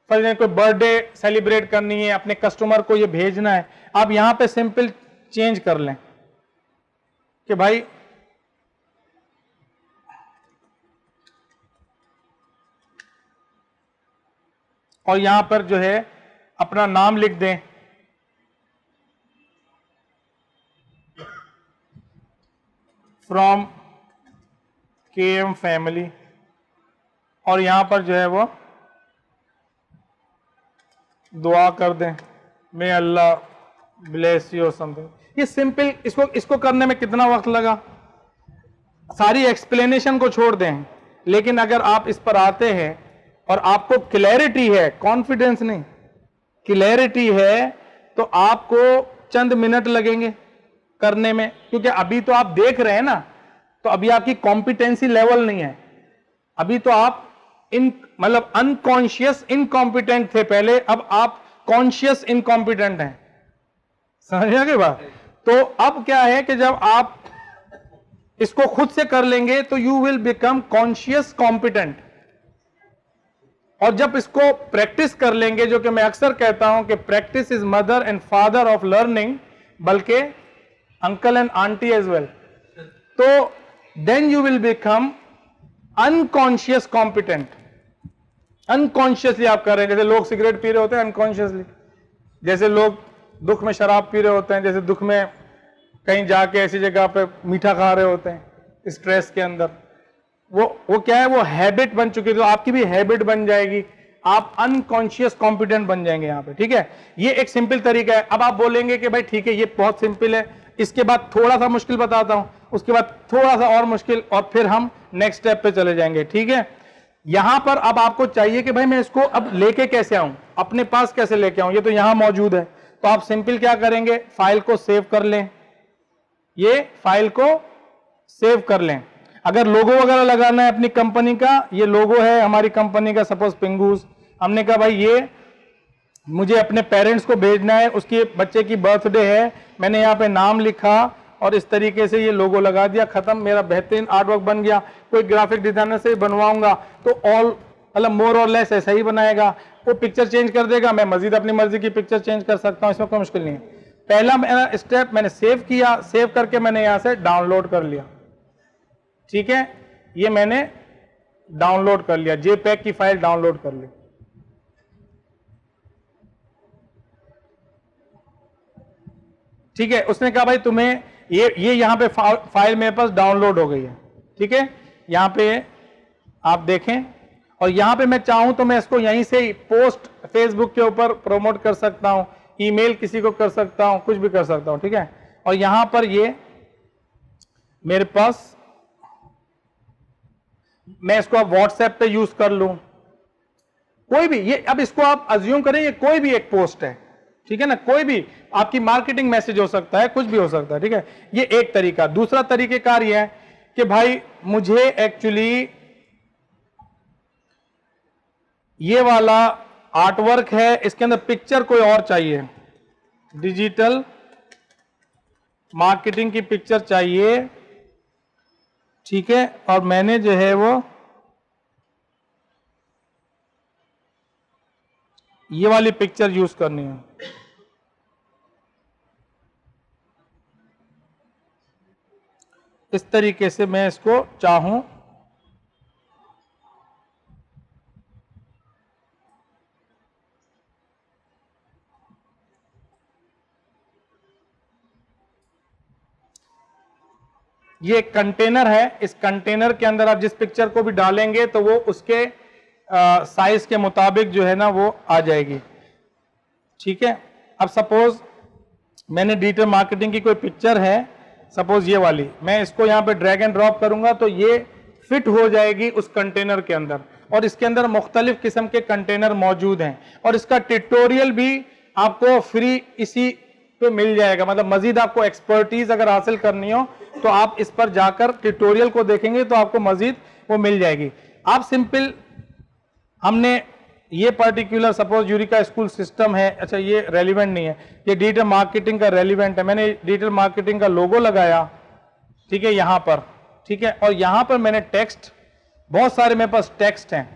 फॉर एग्जाम्पल कोई बर्थडे सेलिब्रेट करनी है, अपने कस्टमर को ये भेजना है, आप यहां पे सिंपल चेंज कर लें कि भाई और यहां पर जो है अपना नाम लिख दें, फ्रॉम केएम फैमिली, और यहां पर जो है वो दुआ कर दें, मे अल्लाह ब्लेस यू और समथिंग। ये सिंपल, इसको करने में कितना वक्त लगा, सारी एक्सप्लेनेशन को छोड़ दें। लेकिन अगर आप इस पर आते हैं और आपको क्लैरिटी है, कॉन्फिडेंस नहीं, क्लैरिटी है, तो आपको चंद मिनट लगेंगे करने में, क्योंकि अभी तो आप देख रहे हैं ना, तो अभी आपकी कॉम्पिटेंसी लेवल नहीं है, अभी तो आप मतलब अनकॉन्शियस इनकॉम्पिटेंट थे पहले, अब आप कॉन्शियस इनकॉम्पिटेंट हैं, समझ गए बात। तो अब क्या है कि जब आप इसको खुद से कर लेंगे तो you will become conscious competent, और जब इसको प्रैक्टिस कर लेंगे, जो कि मैं अक्सर कहता हूं कि practice is mother and father of learning, बल्कि uncle and aunty as well, तो then you will become unconscious competent. Unconsciously आप कर रहे हैं, जैसे लोग सिगरेट पी रहे होते हैं अनकॉन्शियसली, जैसे लोग दुख में शराब पी रहे होते हैं, जैसे दुख में कहीं जाके ऐसी जगह पे मीठा खा रहे होते हैं स्ट्रेस के अंदर, वो क्या है, वो हैबिट बन चुकी है। तो आपकी भी हैबिट बन जाएगी, आप अनकॉन्शियस कॉम्पिटेंट बन जाएंगे यहां पे, ठीक है। ये एक सिंपल तरीका है। अब आप बोलेंगे कि भाई ठीक है ये बहुत सिंपल है, इसके बाद थोड़ा सा मुश्किल बताता हूं, उसके बाद थोड़ा सा और मुश्किल, और फिर हम नेक्स्ट स्टेप पे चले जाएंगे, ठीक है। यहां पर अब आपको चाहिए कि भाई मैं इसको अब लेके कैसे आऊं, अपने पास कैसे लेके आऊं, ये तो यहां मौजूद है। तो आप सिंपल क्या करेंगे, फाइल को सेव कर लें, ये फाइल को सेव कर लें। अगर लोगो वगैरह लगाना है अपनी कंपनी का, ये लोगो है हमारी कंपनी का, सपोज पिंगूस, हमने कहा भाई ये मुझे अपने पेरेंट्स को भेजना है, उसके बच्चे की बर्थडे है, मैंने यहाँ पे नाम लिखा और इस तरीके से ये लोगो लगा दिया, खत्म, मेरा बेहतरीन आर्ट वर्क बन गया। कोई ग्राफिक डिजाइनर से बनवाऊंगा तो ऑल मतलब मोर और लेस ऐसा ही बनाएगा, वो पिक्चर चेंज कर देगा, मैं मजीद अपनी मर्जी की पिक्चर चेंज कर सकता हूँ, इसमें कोई मुश्किल नहीं है। पहला मेरा स्टेप मैंने सेव किया, सेव करके मैंने यहां से डाउनलोड कर लिया, ठीक है, ये मैंने डाउनलोड कर लिया, जेपैग की फाइल डाउनलोड कर ली, ठीक है। उसने कहा भाई तुम्हें ये यहां पे फाइल मेरे पास डाउनलोड हो गई है, ठीक है, यहां पे आप देखें, और यहां पे मैं चाहूं तो मैं इसको यहीं से पोस्ट फेसबुक के ऊपर प्रमोट कर सकता हूं, ईमेल किसी को कर सकता हूं, कुछ भी कर सकता हूं, ठीक है। और यहां पर ये मेरे पास, मैं इसको अब व्हाट्सएप पे यूज कर लूं, कोई भी, ये अब इसको आप अज्यूम करें ये कोई भी एक पोस्ट है, ठीक है ना, कोई भी आपकी मार्केटिंग मैसेज हो सकता है, कुछ भी हो सकता है, ठीक है। ये एक तरीका। दूसरा तरीकेकार ये है कि भाई मुझे एक्चुअली ये वाला आर्टवर्क है, इसके अंदर पिक्चर कोई और चाहिए, डिजिटल मार्केटिंग की पिक्चर चाहिए, ठीक है, और मैंने जो है वो ये वाली पिक्चर यूज करनी है, इस तरीके से मैं इसको चाहूं, ये एक कंटेनर है, इस कंटेनर के अंदर आप जिस पिक्चर को भी डालेंगे तो वो उसके साइज के मुताबिक जो है ना वो आ जाएगी। ठीक है, अब सपोज मैंने डिजिटल मार्केटिंग की कोई पिक्चर है, सपोज ये वाली, मैं इसको यहाँ पे ड्रैग एंड ड्रॉप करूंगा तो ये फिट हो जाएगी उस कंटेनर के अंदर, और इसके अंदर मुख्तलिफ किस्म के कंटेनर मौजूद हैं, और इसका ट्यूटोरियल भी आपको फ्री इसी पे मिल जाएगा। मतलब मजीद आपको एक्सपर्टीज अगर हासिल करनी हो तो आप इस पर जाकर ट्यूटोरियल को देखेंगे तो आपको मजीद वो मिल जाएगी। आप सिंपल, हमने ये particular suppose Eureka school system है, अच्छा ये रेलिवेंट नहीं है, ये डिजिटल मार्केटिंग का रेलिवेंट है। मैंने डिजिटल मार्केटिंग का लोगो लगाया, ठीक है, यहां पर, ठीक है, और यहां पर मैंने टेक्स्ट, बहुत सारे मेरे पास टेक्स्ट हैं,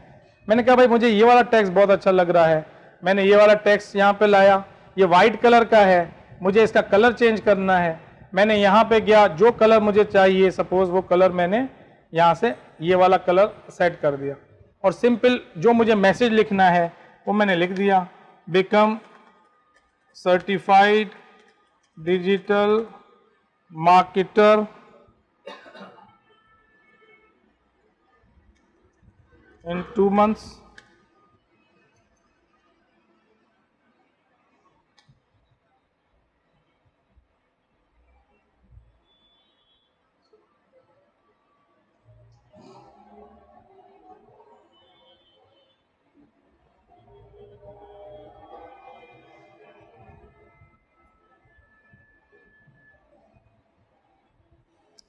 मैंने कहा भाई मुझे ये वाला टेक्स्ट बहुत अच्छा लग रहा है, मैंने ये वाला टेक्स्ट यहां पे लाया, ये वाइट कलर का है, मुझे इसका कलर चेंज करना है, मैंने यहां पे गया, जो कलर मुझे चाहिए सपोज वो कलर मैंने यहां से ये वाला कलर सेट कर दिया, और सिंपल जो मुझे मैसेज लिखना है वो मैंने लिख दिया, become certified digital marketer in 2 months.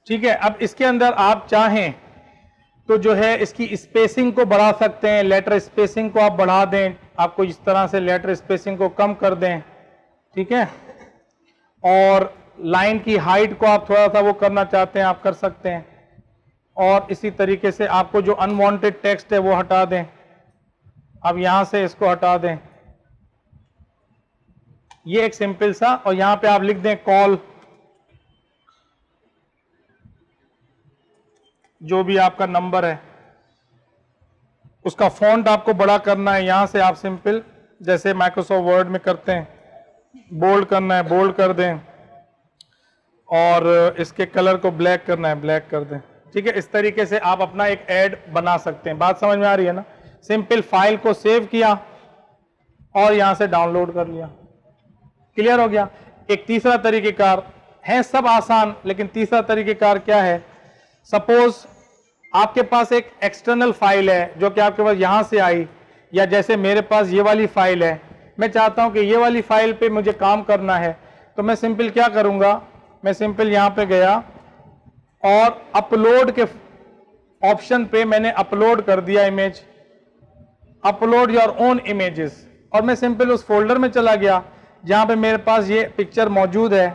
ठीक है, अब इसके अंदर आप चाहें तो जो है इसकी स्पेसिंग को बढ़ा सकते हैं, लेटर स्पेसिंग को आप बढ़ा दें, आपको इस तरह से लेटर स्पेसिंग को कम कर दें, ठीक है, और लाइन की हाइट को आप थोड़ा सा वो करना चाहते हैं आप कर सकते हैं, और इसी तरीके से आपको जो अनवांटेड टेक्स्ट है वो हटा दें, अब यहां से इसको हटा दें, ये एक सिंपल सा, और यहां पे आप लिख दें कॉल, जो भी आपका नंबर है उसका फॉन्ट आपको बड़ा करना है, यहां से आप सिंपल जैसे माइक्रोसॉफ्ट वर्ड में करते हैं, बोल्ड करना है बोल्ड कर दें, और इसके कलर को ब्लैक करना है ब्लैक कर दें, ठीक है। इस तरीके से आप अपना एक ऐड बना सकते हैं। बात समझ में आ रही है ना? सिंपल फाइल को सेव किया और यहां से डाउनलोड कर लिया, क्लियर हो गया। एक तीसरा तरीकेकार है, सब आसान, लेकिन तीसरा तरीकेकार क्या है, सपोज आपके पास एक एक्सटर्नल फाइल है जो कि आपके पास यहां से आई, या जैसे मेरे पास ये वाली फाइल है, मैं चाहता हूं कि ये वाली फाइल पे मुझे काम करना है, तो मैं सिंपल क्या करूंगा, मैं सिंपल यहां पे गया और अपलोड के ऑप्शन पे मैंने अपलोड कर दिया image, upload your own images, और मैं सिंपल उस फोल्डर में चला गया जहां पे मेरे पास ये पिक्चर मौजूद है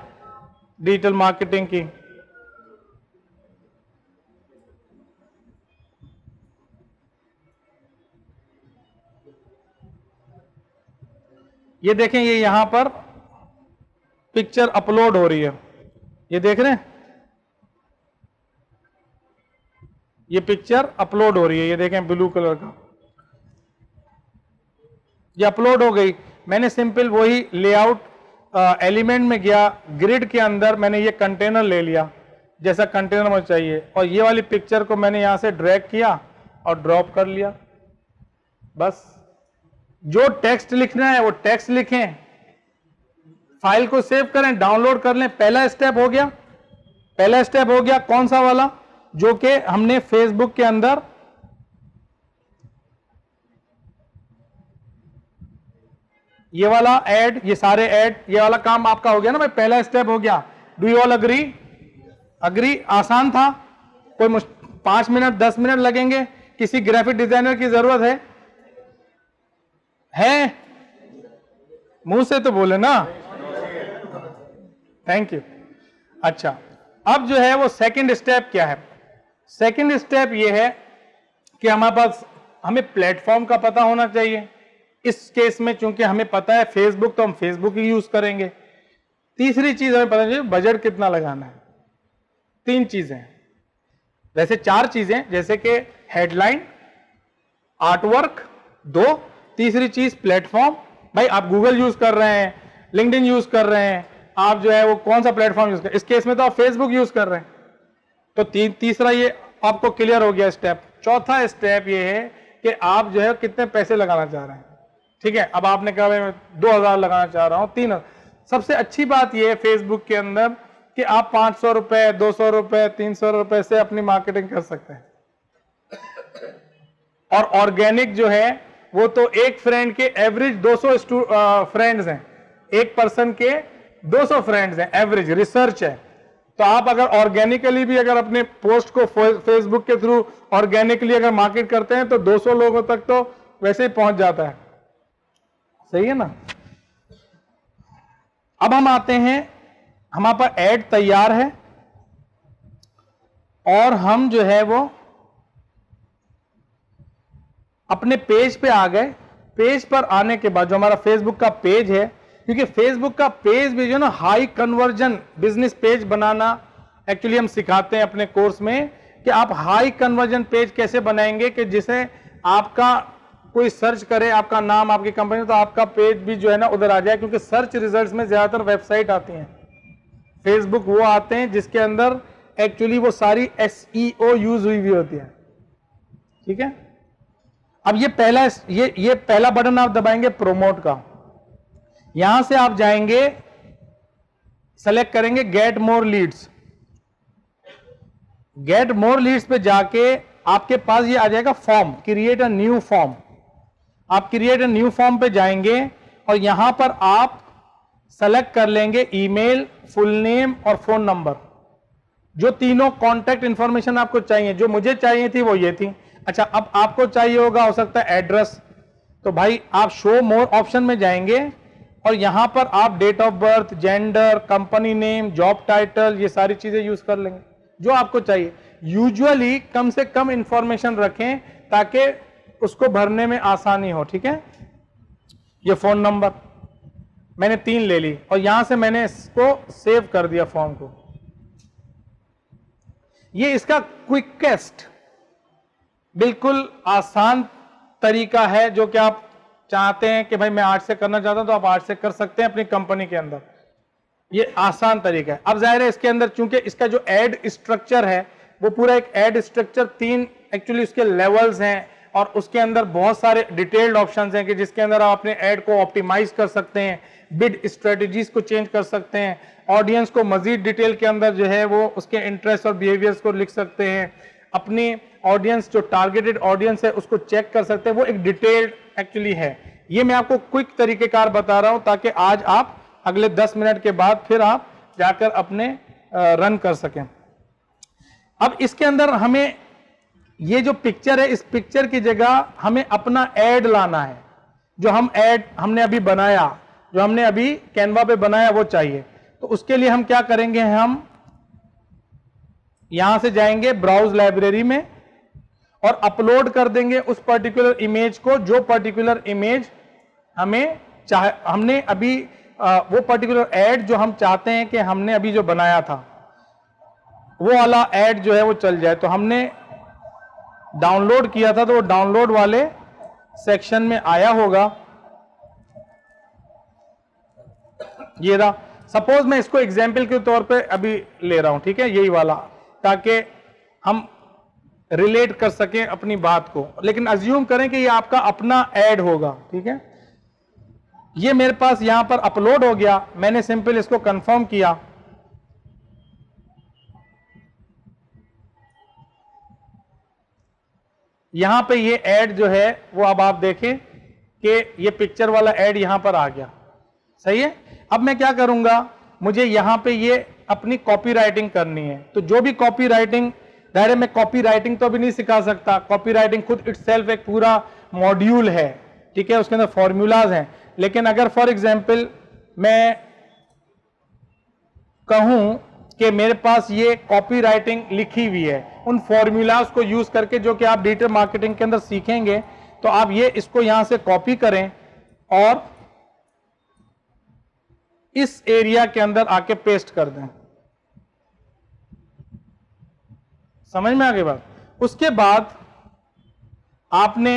डिजिटल मार्केटिंग की। ये देखें, ये यहां पर पिक्चर अपलोड हो रही है, ये देख रहे हैं, ये पिक्चर अपलोड हो रही है, ये देखें ब्लू कलर का, ये अपलोड हो गई। मैंने सिंपल वही लेआउट एलिमेंट में गया, ग्रिड के अंदर मैंने ये कंटेनर ले लिया जैसा कंटेनर मुझे चाहिए, और ये वाली पिक्चर को मैंने यहां से ड्रैग किया और ड्रॉप कर लिया। बस जो टेक्स्ट लिखना है वो टेक्स्ट लिखें, फाइल को सेव करें, डाउनलोड कर लें। पहला स्टेप हो गया, पहला स्टेप हो गया कौन सा वाला, जो कि हमने फेसबुक के अंदर ये वाला ऐड, ये सारे ऐड, ये वाला काम आपका हो गया ना भाई, पहला स्टेप हो गया। Do you all agree? Agree? आसान था, कोई 5 मिनट 10 मिनट लगेंगे। किसी ग्राफिक डिजाइनर की जरूरत है? मुंह से तो बोले ना, थैंक यू। अच्छा, अब जो है वो सेकंड स्टेप क्या है? सेकंड स्टेप ये है कि हमारे पास, हमें प्लेटफॉर्म का पता होना चाहिए। इस केस में चूंकि हमें पता है फेसबुक, तो हम फेसबुक ही यूज करेंगे। तीसरी चीज हमें पता चाहिए बजट कितना लगाना है। 3 चीजें, वैसे 4 चीजें, जैसे कि हेडलाइन, आर्टवर्क 2, तीसरी चीज प्लेटफॉर्म। भाई आप गूगल यूज कर रहे हैं, लिंक्डइन यूज कर रहे हैं, आप जो है वो कौन सा प्लेटफॉर्म यूज कर, इस केस में तो आप फेसबुक यूज कर रहे हैं, तो तीसरा ये आपको क्लियर हो गया स्टेप। चौथा स्टेप ये है कि आप जो है कितने पैसे लगाना चाह रहे हैं। ठीक है, अब आपने कहा मैं 2000 लगाना चाह रहा हूं, 3000। सबसे अच्छी बात यह है फेसबुक के अंदर कि आप 500 रुपए, 200 रुपए, 300 रुपए से अपनी मार्केटिंग कर सकते हैं। और ऑर्गेनिक जो है वो तो एक फ्रेंड के एवरेज 200 फ्रेंड्स हैं, एक पर्सन के 200 फ्रेंड्स हैं, एवरेज रिसर्च है। तो आप अगर ऑर्गेनिकली भी अगर अपने पोस्ट को फेसबुक के थ्रू ऑर्गेनिकली अगर मार्केट करते हैं तो 200 लोगों तक तो वैसे ही पहुंच जाता है। सही है ना। अब हम आते हैं, हमारे पास ऐड तैयार है और हम जो है वो अपने पेज पे आ गए। पेज पर आने के बाद जो हमारा फेसबुक का पेज है, क्योंकि फेसबुक का पेज भी जो है ना हाई कन्वर्जन बिजनेस पेज बनाना एक्चुअली हम सिखाते हैं अपने कोर्स में कि आप हाई कन्वर्जन पेज कैसे बनाएंगे कि जिसे आपका कोई सर्च करे आपका नाम आपकी कंपनी तो आपका पेज भी जो है ना उधर आ जाए। क्योंकि सर्च रिजल्ट्स में ज्यादातर वेबसाइट आती हैं, फेसबुक वो आते हैं जिसके अंदर एक्चुअली वो सारी SEO यूज हुई होती है। ठीक है, अब ये पहला बटन आप दबाएंगे प्रोमोट का। यहां से आप जाएंगे, सेलेक्ट करेंगे get more Leeds. Get more Leeds पे जाके आपके पास ये आ जाएगा form, create a new form. आप क्रिएट अ न्यू फॉर्म पे जाएंगे और यहां पर आप सेलेक्ट कर लेंगे ईमेल, फुल नेम और फोन नंबर। जो तीनों कॉन्टैक्ट इंफॉर्मेशन आपको चाहिए, जो मुझे चाहिए थी वो ये थी। अच्छा, अब आपको चाहिए होगा हो सकता है एड्रेस, तो भाई आप शो मोर ऑप्शन में जाएंगे और यहां पर आप date of birth, gender, company name, job title, ये सारी चीजें यूज कर लेंगे जो आपको चाहिए। यूजुअली कम से कम इंफॉर्मेशन रखें ताकि उसको भरने में आसानी हो। ठीक है, ये फोन नंबर मैंने 3 ले ली और यहां से मैंने इसको सेव कर दिया फॉर्म को। ये इसका क्विकेस्ट बिल्कुल आसान तरीका है जो कि आप चाहते हैं कि भाई मैं आर्ट से करना चाहता हूं तो आप आर्ट से कर सकते हैं अपनी कंपनी के अंदर। ये आसान तरीका है। अब जाहिर है इसके अंदर चूंकि इसका जो एड स्ट्रक्चर है वो पूरा एक एड स्ट्रक्चर 3 एक्चुअली उसके लेवल्स हैं और उसके अंदर बहुत सारे डिटेल्ड ऑप्शंस हैं कि जिसके अंदर आप अपने ऐड को ऑप्टिमाइज कर सकते हैं, बिड स्ट्रेटजीज को चेंज कर सकते हैं, ऑडियंस को मजीद डिटेल के अंदर जो है वो उसके इंटरेस्ट और बिहेवियर्स को लिख सकते हैं, अपनी ऑडियंस जो टारगेटेड ऑडियंस है उसको चेक कर सकते हैं। वो एक डिटेल्ड एक्चुअली है। ये मैं आपको क्विक तरीकेकार बता रहा हूं ताकि आज आप अगले 10 मिनट के बाद फिर आप जाकर अपने रन कर सकें। अब इसके अंदर हमें ये जो पिक्चर है, इस पिक्चर की जगह हमें अपना ऐड लाना है। जो हम ऐड हमने अभी बनाया, जो हमने अभी कैनवा पे बनाया वो चाहिए। तो उसके लिए हम क्या करेंगे, हम यहां से जाएंगे ब्राउज लाइब्रेरी में और अपलोड कर देंगे उस पर्टिकुलर इमेज को, जो पर्टिकुलर इमेज हमें हमने अभी वो पर्टिकुलर ऐड जो हम चाहते हैं कि हमने अभी जो बनाया था वो वाला ऐड जो है वो चल जाए। तो हमने डाउनलोड किया था तो वो डाउनलोड वाले सेक्शन में आया होगा। ये रहा। सपोज मैं इसको एग्जाम्पल के तौर पे अभी ले रहा हूं, ठीक है, यही वाला, ताकि हम रिलेट कर सकें अपनी बात को। लेकिन अज्यूम करें कि ये आपका अपना ऐड होगा। ठीक है, ये मेरे पास यहां पर अपलोड हो गया, मैंने सिंपल इसको कंफर्म किया। यहां पे ये ऐड जो है वो अब आप देखें कि ये पिक्चर वाला ऐड यहां पर आ गया। सही है। अब मैं क्या करूंगा, मुझे यहां पे ये अपनी कॉपी राइटिंग करनी है। तो जो भी कॉपी राइटिंग, डायरेक्ट मैं कॉपी राइटिंग तो अभी नहीं सिखा सकता। कॉपी राइटिंग खुद इटसेल्फ एक पूरा मॉड्यूल है। ठीक है, उसके अंदर फॉर्मूलाज हैं। लेकिन अगर फॉर एग्जाम्पल मैं कहूं कि मेरे पास ये कॉपी राइटिंग लिखी हुई है, उन फॉर्मूलाज को यूज करके जो कि आप डिजिटल मार्केटिंग के अंदर सीखेंगे, तो आप ये इसको यहां से कॉपी करें और इस एरिया के अंदर आके पेस्ट कर दें। समझ में आ गई बात। उसके बाद आपने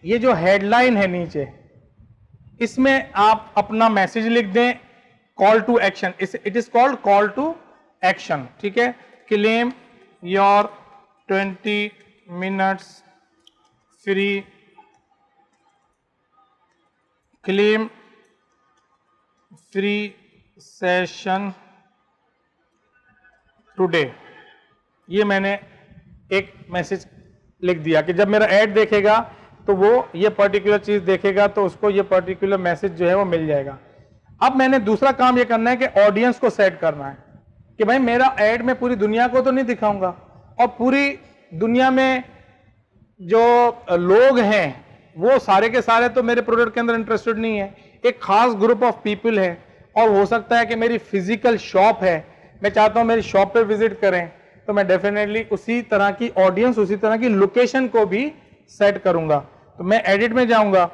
ये जो हेडलाइन है नीचे, इसमें आप अपना मैसेज लिख दें, call to action. It is called call to action. ठीक है, claim your 20 minutes free claim free session today. ये मैंने एक मैसेज लिख दिया कि जब मेरा ऐड देखेगा तो वो ये पर्टिकुलर चीज देखेगा तो उसको ये पर्टिकुलर मैसेज जो है वो मिल जाएगा। अब मैंने दूसरा काम ये करना है कि ऑडियंस को सेट करना है कि भाई मेरा ऐड मैं पूरी दुनिया को तो नहीं दिखाऊंगा, और पूरी दुनिया में जो लोग हैं वो सारे के सारे तो मेरे प्रोडक्ट के अंदर इंटरेस्टेड नहीं है। एक खास ग्रुप ऑफ पीपल है, और हो सकता है कि मेरी फिजिकल शॉप है, मैं चाहता हूं मेरी शॉप पे विजिट करें, तो मैं डेफिनेटली उसी तरह की ऑडियंस, उसी तरह की लोकेशन को भी सेट करूंगा। तो मैं एडिट में जाऊंगा,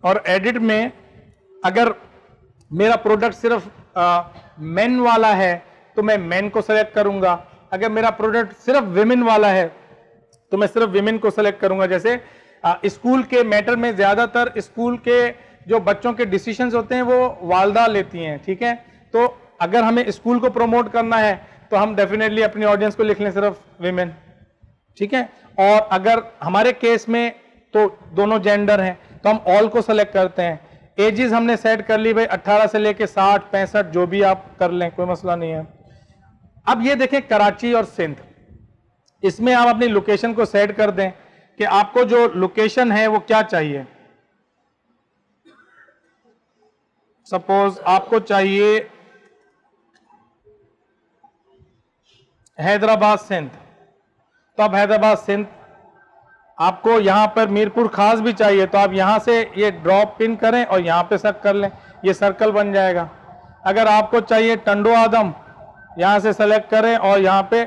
और एडिट में अगर मेरा प्रोडक्ट सिर्फ मेन वाला है तो मैं मेन को सेलेक्ट करूंगा, अगर मेरा प्रोडक्ट सिर्फ विमेन वाला है तो मैं सिर्फ विमेन को सेलेक्ट करूंगा। जैसे स्कूल के मैटर में ज्यादातर स्कूल के जो बच्चों के डिसीजंस होते हैं वो वालदा लेती हैं, ठीक है। तो अगर हमें स्कूल को प्रमोट करना है तो हम डेफिनेटली अपनी ऑडियंस को लिख लें सिर्फ विमेन, ठीक है। और अगर हमारे केस में तो दोनों जेंडर हैं तो हम ऑल को सेलेक्ट करते हैं। एजेस हमने सेट कर ली भाई 18 से लेके 60 65 जो भी आप कर लें, कोई मसला नहीं है। अब ये देखें कराची और सिंध, इसमें आप अपनी लोकेशन को सेट कर दें कि आपको जो लोकेशन है वो क्या चाहिए। सपोज आपको चाहिए हैदराबाद सिंध, तो आप हैदराबाद सिंध, आपको यहां पर मीरपुर खास भी चाहिए तो आप यहां से ये ड्रॉप पिन करें और यहां पे सर्क कर लें, ये सर्कल बन जाएगा। अगर आपको चाहिए टंडो आदम, यहां से सेलेक्ट करें और यहां पे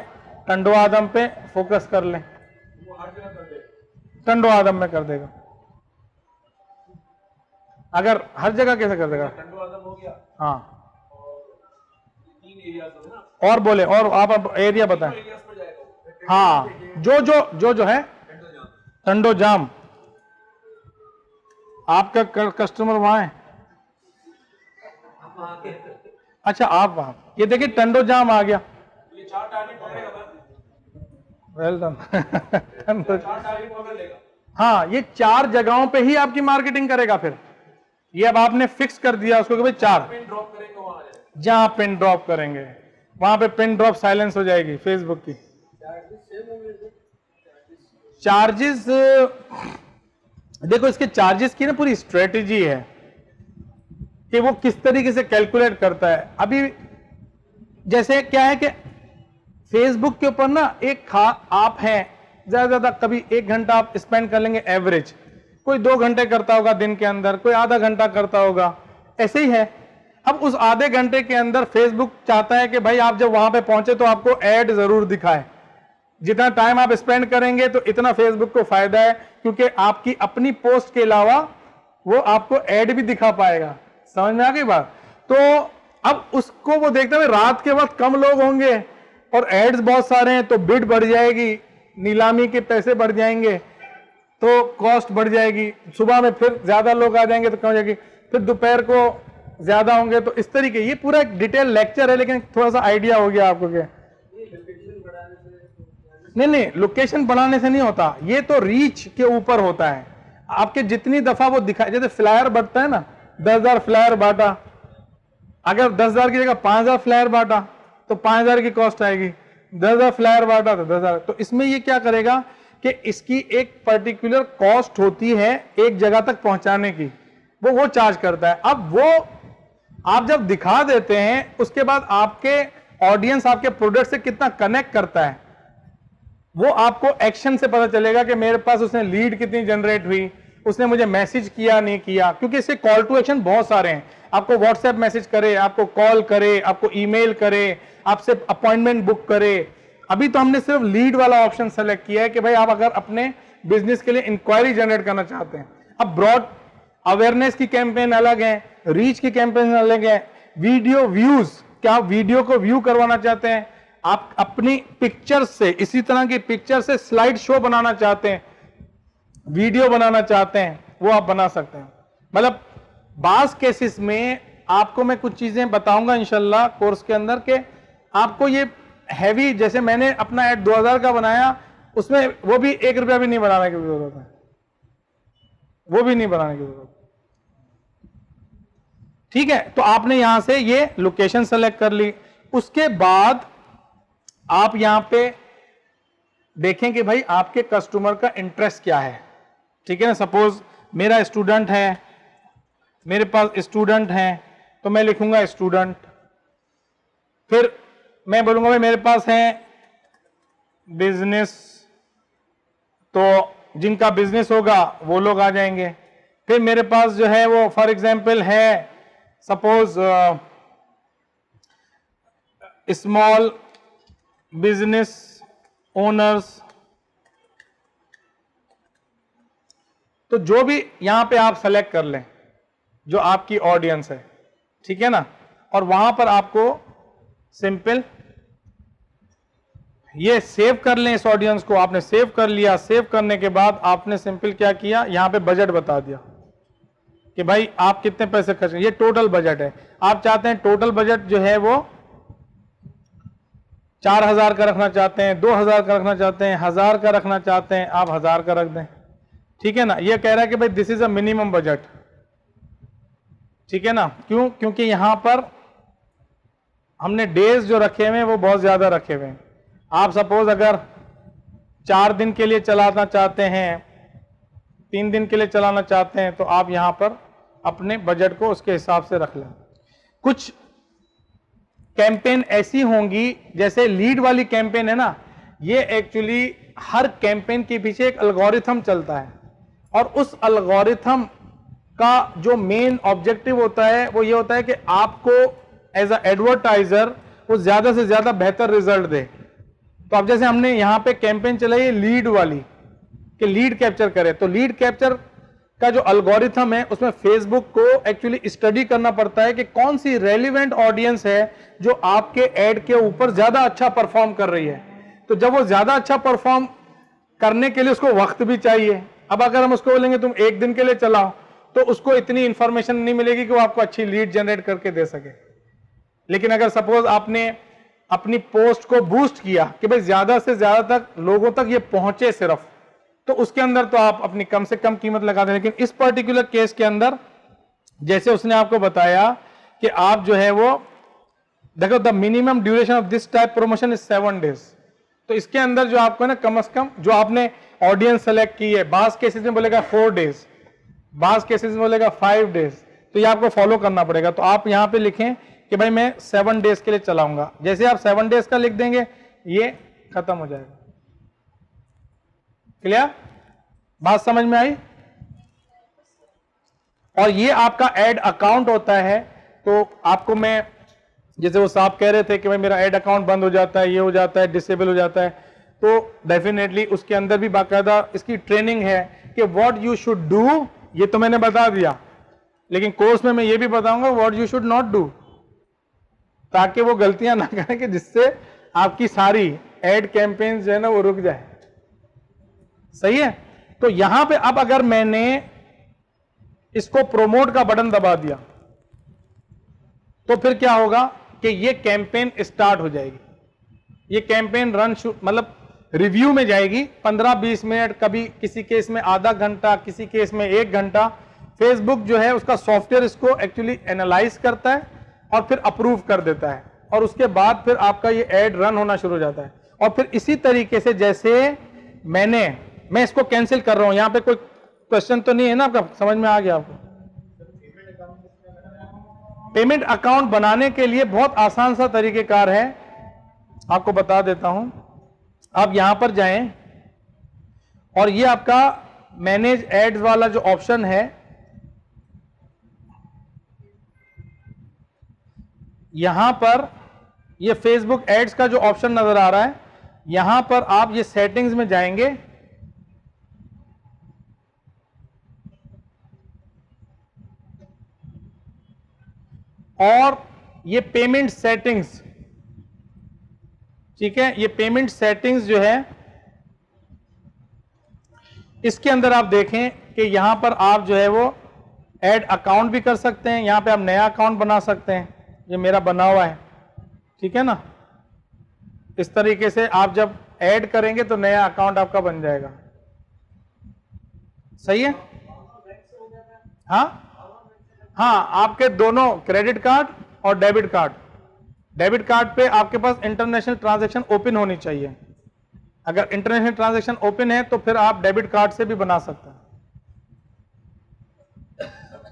टंडो आदम पे फोकस कर लें, वो हर जगह कर देगा, टंडो आदम में कर देगा। अगर हर जगह कैसे कर देगा? टंडो आदम हो गया, हाँ, और 3 एरियाज हो गए ना, और बोले, और आप अब एरिया बताएं। एरियाज पर जाएगा। हाँ, जो है टंडो जाम, आपका कस्टमर वहां है, अच्छा आप वहां, ये देखिए टंडो जाम आ गया, ये 4 टारगेट पकड़ेगा बस, वेल डन। 4 टारगेट पकड़ लेगा। हाँ, ये 4 जगहों पे ही आपकी मार्केटिंग करेगा। फिर ये अब आपने फिक्स कर दिया उसको कि भाई 4, पिन ड्रॉप करेंगे वहां आ जाएगा। जहां पिन ड्रॉप करेंगे वहां पे पिन ड्रॉप साइलेंस हो जाएगी फेसबुक की। चार्जेस, देखो इसके चार्जेस की ना पूरी स्ट्रेटेजी है कि वो किस तरीके से कैलकुलेट करता है। अभी जैसे क्या है कि फेसबुक के ऊपर ना एक आप है, ज्यादा कभी 1 घंटा आप स्पेंड कर लेंगे एवरेज, कोई 2 घंटे करता होगा दिन के अंदर, कोई आधा घंटा करता होगा, ऐसे ही है। अब उस आधे घंटे के अंदर फेसबुक चाहता है कि भाई आप जब वहां पे पहुंचे तो आपको ऐड जरूर दिखाए। जितना टाइम आप स्पेंड करेंगे तो इतना फेसबुक को फायदा है, क्योंकि आपकी अपनी पोस्ट के अलावा वो आपको ऐड भी दिखा पाएगा। समझ में आ गई बात? तो अब उसको वो देखते हुए रात के वक्त कम लोग होंगे और एड्स बहुत सारे हैं तो बिड बढ़ जाएगी, नीलामी के पैसे बढ़ जाएंगे तो कॉस्ट बढ़ जाएगी, सुबह में फिर ज्यादा लोग आ जाएंगे तो कम हो जाएगी, फिर दोपहर को ज्यादा होंगे। तो इस तरीके, ये पूरा एक डिटेल लेक्चर है, लेकिन थोड़ा सा आइडिया हो गया आपको क्या? नहीं, लोकेशन बढ़ाने से नहीं होता, ये तो रीच के ऊपर होता है। आपके जितनी दफा वो दिखाए, जैसे फ्लायर बढ़ता है ना, 10,000 फ्लायर बांटा, अगर 10,000 की जगह 5,000 फ्लायर बांटा तो 5,000 की कॉस्ट आएगी, 10,000 फ्लायर बांटा तो 10,000। तो इसमें ये क्या करेगा कि इसकी एक पर्टिकुलर कॉस्ट होती है एक जगह तक पहुंचाने की, वो चार्ज करता है। अब वो आप जब दिखा देते हैं उसके बाद आपके ऑडियंस आपके प्रोडक्ट से कितना कनेक्ट करता है वो आपको एक्शन से पता चलेगा कि मेरे पास उसने लीड कितनी जनरेट हुई, उसने मुझे मैसेज किया नहीं किया, क्योंकि इससे कॉल टू एक्शन बहुत सारे हैं। आपको व्हाट्सएप मैसेज करे, आपको कॉल करे, आपको ईमेल करे, आपसे अपॉइंटमेंट बुक करे। अभी तो हमने सिर्फ लीड वाला ऑप्शन सेलेक्ट किया है कि भाई आप अगर अपने बिजनेस के लिए इंक्वायरी जनरेट करना चाहते हैं। अब ब्रॉड अवेयरनेस की कैंपेन अलग है, रीच की कैंपेन अलग है, वीडियो व्यूज, क्या आप वीडियो को व्यू करवाना चाहते हैं, आप अपनी पिक्चर से, इसी तरह की पिक्चर से स्लाइड शो बनाना चाहते हैं, वीडियो बनाना चाहते हैं, वो आप बना सकते हैं। मतलब बास केसेस में आपको मैं कुछ चीजें बताऊंगा इंशाल्लाह कोर्स के अंदर के आपको ये हैवी, जैसे मैंने अपना ऐड 2000 का बनाया, उसमें वो भी 1 रुपया भी नहीं बनाने की जरूरत है, वो भी नहीं बनाने की जरूरत। ठीक है, तो आपने यहां से ये लोकेशन सेलेक्ट कर ली। उसके बाद आप यहां पे देखें कि भाई आपके कस्टमर का इंटरेस्ट क्या है। ठीक है ना, सपोज मेरा स्टूडेंट है, मेरे पास स्टूडेंट हैं, तो मैं लिखूंगा स्टूडेंट। फिर मैं बोलूंगा भाई मेरे पास है बिजनेस, तो जिनका बिजनेस होगा वो लोग आ जाएंगे। फिर मेरे पास जो है वो फॉर एग्जांपल है सपोज स्मॉल बिजनेस ओनर्स, तो जो भी यहां पे आप सेलेक्ट कर लें जो आपकी ऑडियंस है, ठीक है ना, और वहां पर आपको सिंपल ये सेव कर लें। इस ऑडियंस को आपने सेव कर लिया। सेव करने के बाद आपने सिंपल क्या किया, यहां पे बजट बता दिया कि भाई आप कितने पैसे खर्च, ये टोटल बजट है। आप चाहते हैं टोटल बजट जो है वो 4000 का रखना चाहते हैं, 2000 का रखना चाहते हैं, 1000 का रखना चाहते हैं, आप 1000 का रख दें। ठीक है ना, ये कह रहा है कि भाई this is a minimum budget. ठीक है ना, क्यों? क्योंकि यहां पर हमने डेज जो रखे हुए हैं वो बहुत ज्यादा रखे हुए हैं। आप सपोज अगर 4 दिन के लिए चलाना चाहते हैं, 3 दिन के लिए चलाना चाहते हैं, तो आप यहां पर अपने बजट को उसके हिसाब से रख लें। कुछ कैंपेन ऐसी होंगी, जैसे लीड वाली कैंपेन है ना, ये एक्चुअली हर कैंपेन के पीछे एक एल्गोरिथम चलता है, और उस एल्गोरिथम का जो मेन ऑब्जेक्टिव होता है वो ये होता है कि आपको एज अ एडवर्टाइजर वो ज्यादा से ज्यादा बेहतर रिजल्ट दे। तो अब जैसे हमने यहां पे कैंपेन चलाई लीड वाली कि लीड कैप्चर करे, तो लीड कैप्चर का जो एल्गोरिथम है उसमें फेसबुक को एक्चुअली स्टडी करना पड़ता है कि कौन सी रेलिवेंट ऑडियंस है जो आपके ऐड के ऊपर ज्यादा अच्छा परफॉर्म कर रही है। तो जब वो ज्यादा अच्छा परफॉर्म करने के लिए उसको वक्त भी चाहिए। अब अगर हम उसको बोलेंगे तुम 1 दिन के लिए चलाओ, तो उसको इतनी इंफॉर्मेशन नहीं मिलेगी कि वो आपको अच्छी लीड जनरेट करके दे सके। लेकिन अगर सपोज आपने अपनी पोस्ट को बूस्ट किया कि भाई ज्यादा से ज्यादा तक लोगों तक ये पहुंचे सिर्फ, तो उसके अंदर तो आप अपनी कम से कम कीमत लगा दें। लेकिन इस पर्टिकुलर केस के अंदर जैसे उसने आपको बताया कि आप जो है वो देखो, the minimum duration of this type promotion is 7 days. तो इसके अंदर जो आपको ना कम से कम जो आपने ऑडियंस सेलेक्ट की है, बास केसेस में बोलेगा 4 डेज, बास केसेस में बोलेगा 5 डेज, तो ये आपको फॉलो करना पड़ेगा। तो आप यहां पे लिखें कि भाई मैं 7 डेज के लिए चलाऊंगा। जैसे आप 7 डेज का लिख देंगे ये खत्म हो जाएगा। क्लियर? बात समझ में आई? और ये आपका एड अकाउंट होता है। तो आपको मैं जैसे वो साहब कह रहे थे कि भाई मेरा एड अकाउंट बंद हो जाता है, ये हो जाता है, डिसेबल हो जाता है, तो डेफिनेटली उसके अंदर भी बाकायदा इसकी ट्रेनिंग है कि व्हाट यू शुड डू। ये तो मैंने बता दिया, लेकिन कोर्स में मैं ये भी बताऊंगा what you should not do, ताकि वो गलतियां ना करें कि जिससे आपकी सारी एड कैंपेन जो है ना वो रुक जाए। सही है? तो यहां पे अब अगर मैंने इसको प्रोमोट का बटन दबा दिया तो फिर क्या होगा कि ये कैंपेन स्टार्ट हो जाएगी। ये कैंपेन रन मतलब रिव्यू में जाएगी 15-20 मिनट, कभी किसी केस में आधा घंटा, किसी केस में 1 घंटा। फेसबुक जो है उसका सॉफ्टवेयर इसको एक्चुअली एनालाइज करता है और फिर अप्रूव कर देता है, और उसके बाद फिर आपका ये एड रन होना शुरू हो जाता है। और फिर इसी तरीके से जैसे मैं इसको कैंसिल कर रहा हूं, यहां पे कोई क्वेश्चन तो नहीं है ना आपका? समझ में आ गया आपको? पेमेंट अकाउंट बनाने के लिए बहुत आसान सा तरीकेकार है, आपको बता देता हूं। आप यहां पर जाएं और ये आपका मैनेज एड्स वाला जो ऑप्शन है, यहां पर ये फेसबुक एड्स का जो ऑप्शन नजर आ रहा है, यहां पर आप ये सेटिंग्स में जाएंगे और ये पेमेंट सेटिंग्स, ठीक है, ये पेमेंट सेटिंग्स जो है इसके अंदर आप देखें कि यहां पर आप जो है वो ऐड अकाउंट भी कर सकते हैं। यहां पे आप नया अकाउंट बना सकते हैं, ये मेरा बना हुआ है, ठीक है ना। इस तरीके से आप जब ऐड करेंगे तो नया अकाउंट आपका बन जाएगा। सही है? हाँ हाँ, आपके दोनों क्रेडिट कार्ड और डेबिट कार्ड पे आपके पास इंटरनेशनल ट्रांजैक्शन ओपन होनी चाहिए। अगर इंटरनेशनल ट्रांजैक्शन ओपन है तो फिर आप डेबिट कार्ड से भी बना सकते हैं।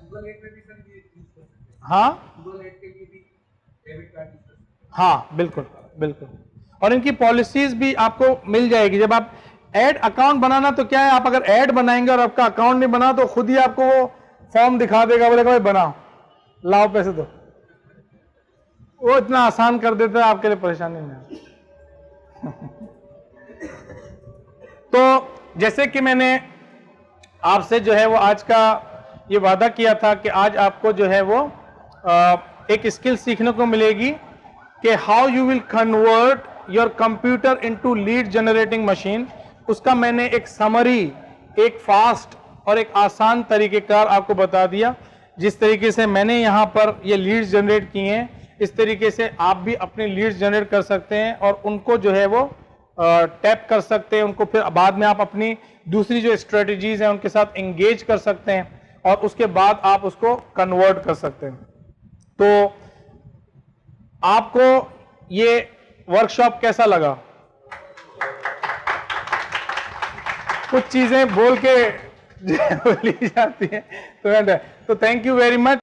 गूगल एड में भी सर ये यूज कर सकते हैं। हाँ गूगल एड के लिए भी डेबिट कार्ड यूज कर सकते हैं। हाँ, बिल्कुल बिल्कुल। और इनकी पॉलिसीज भी आपको मिल जाएगी। जब आप ऐड अकाउंट बनाना तो क्या है, आप अगर ऐड बनाएंगे और आपका अकाउंट नहीं बना तो खुद ही आपको वो फॉर्म दिखा देगा, बोलेगा भाई बनाओ, लाओ पैसे दो। वो इतना आसान कर देता है, आपके लिए परेशानी नहीं। तो जैसे कि मैंने आपसे जो है वो आज का ये वादा किया था कि आज आपको जो है वो एक स्किल सीखने को मिलेगी कि how you will convert your computer into lead generating machine. उसका मैंने एक समरी, एक फास्ट और एक आसान तरीकेकार आपको बता दिया। जिस तरीके से मैंने यहाँ पर ये लीड्स जनरेट किए हैं, इस तरीके से आप भी अपने लीड्स जनरेट कर सकते हैं और उनको जो है वो टैप कर सकते हैं। उनको फिर बाद में आप अपनी दूसरी जो स्ट्रेटजीज हैं उनके साथ एंगेज कर सकते हैं और उसके बाद आप उसको कन्वर्ट कर सकते हैं। तो आपको ये वर्कशॉप कैसा लगा? कुछ चीजें बोल के ली जाती हैं तो थैंक यू वेरी मच।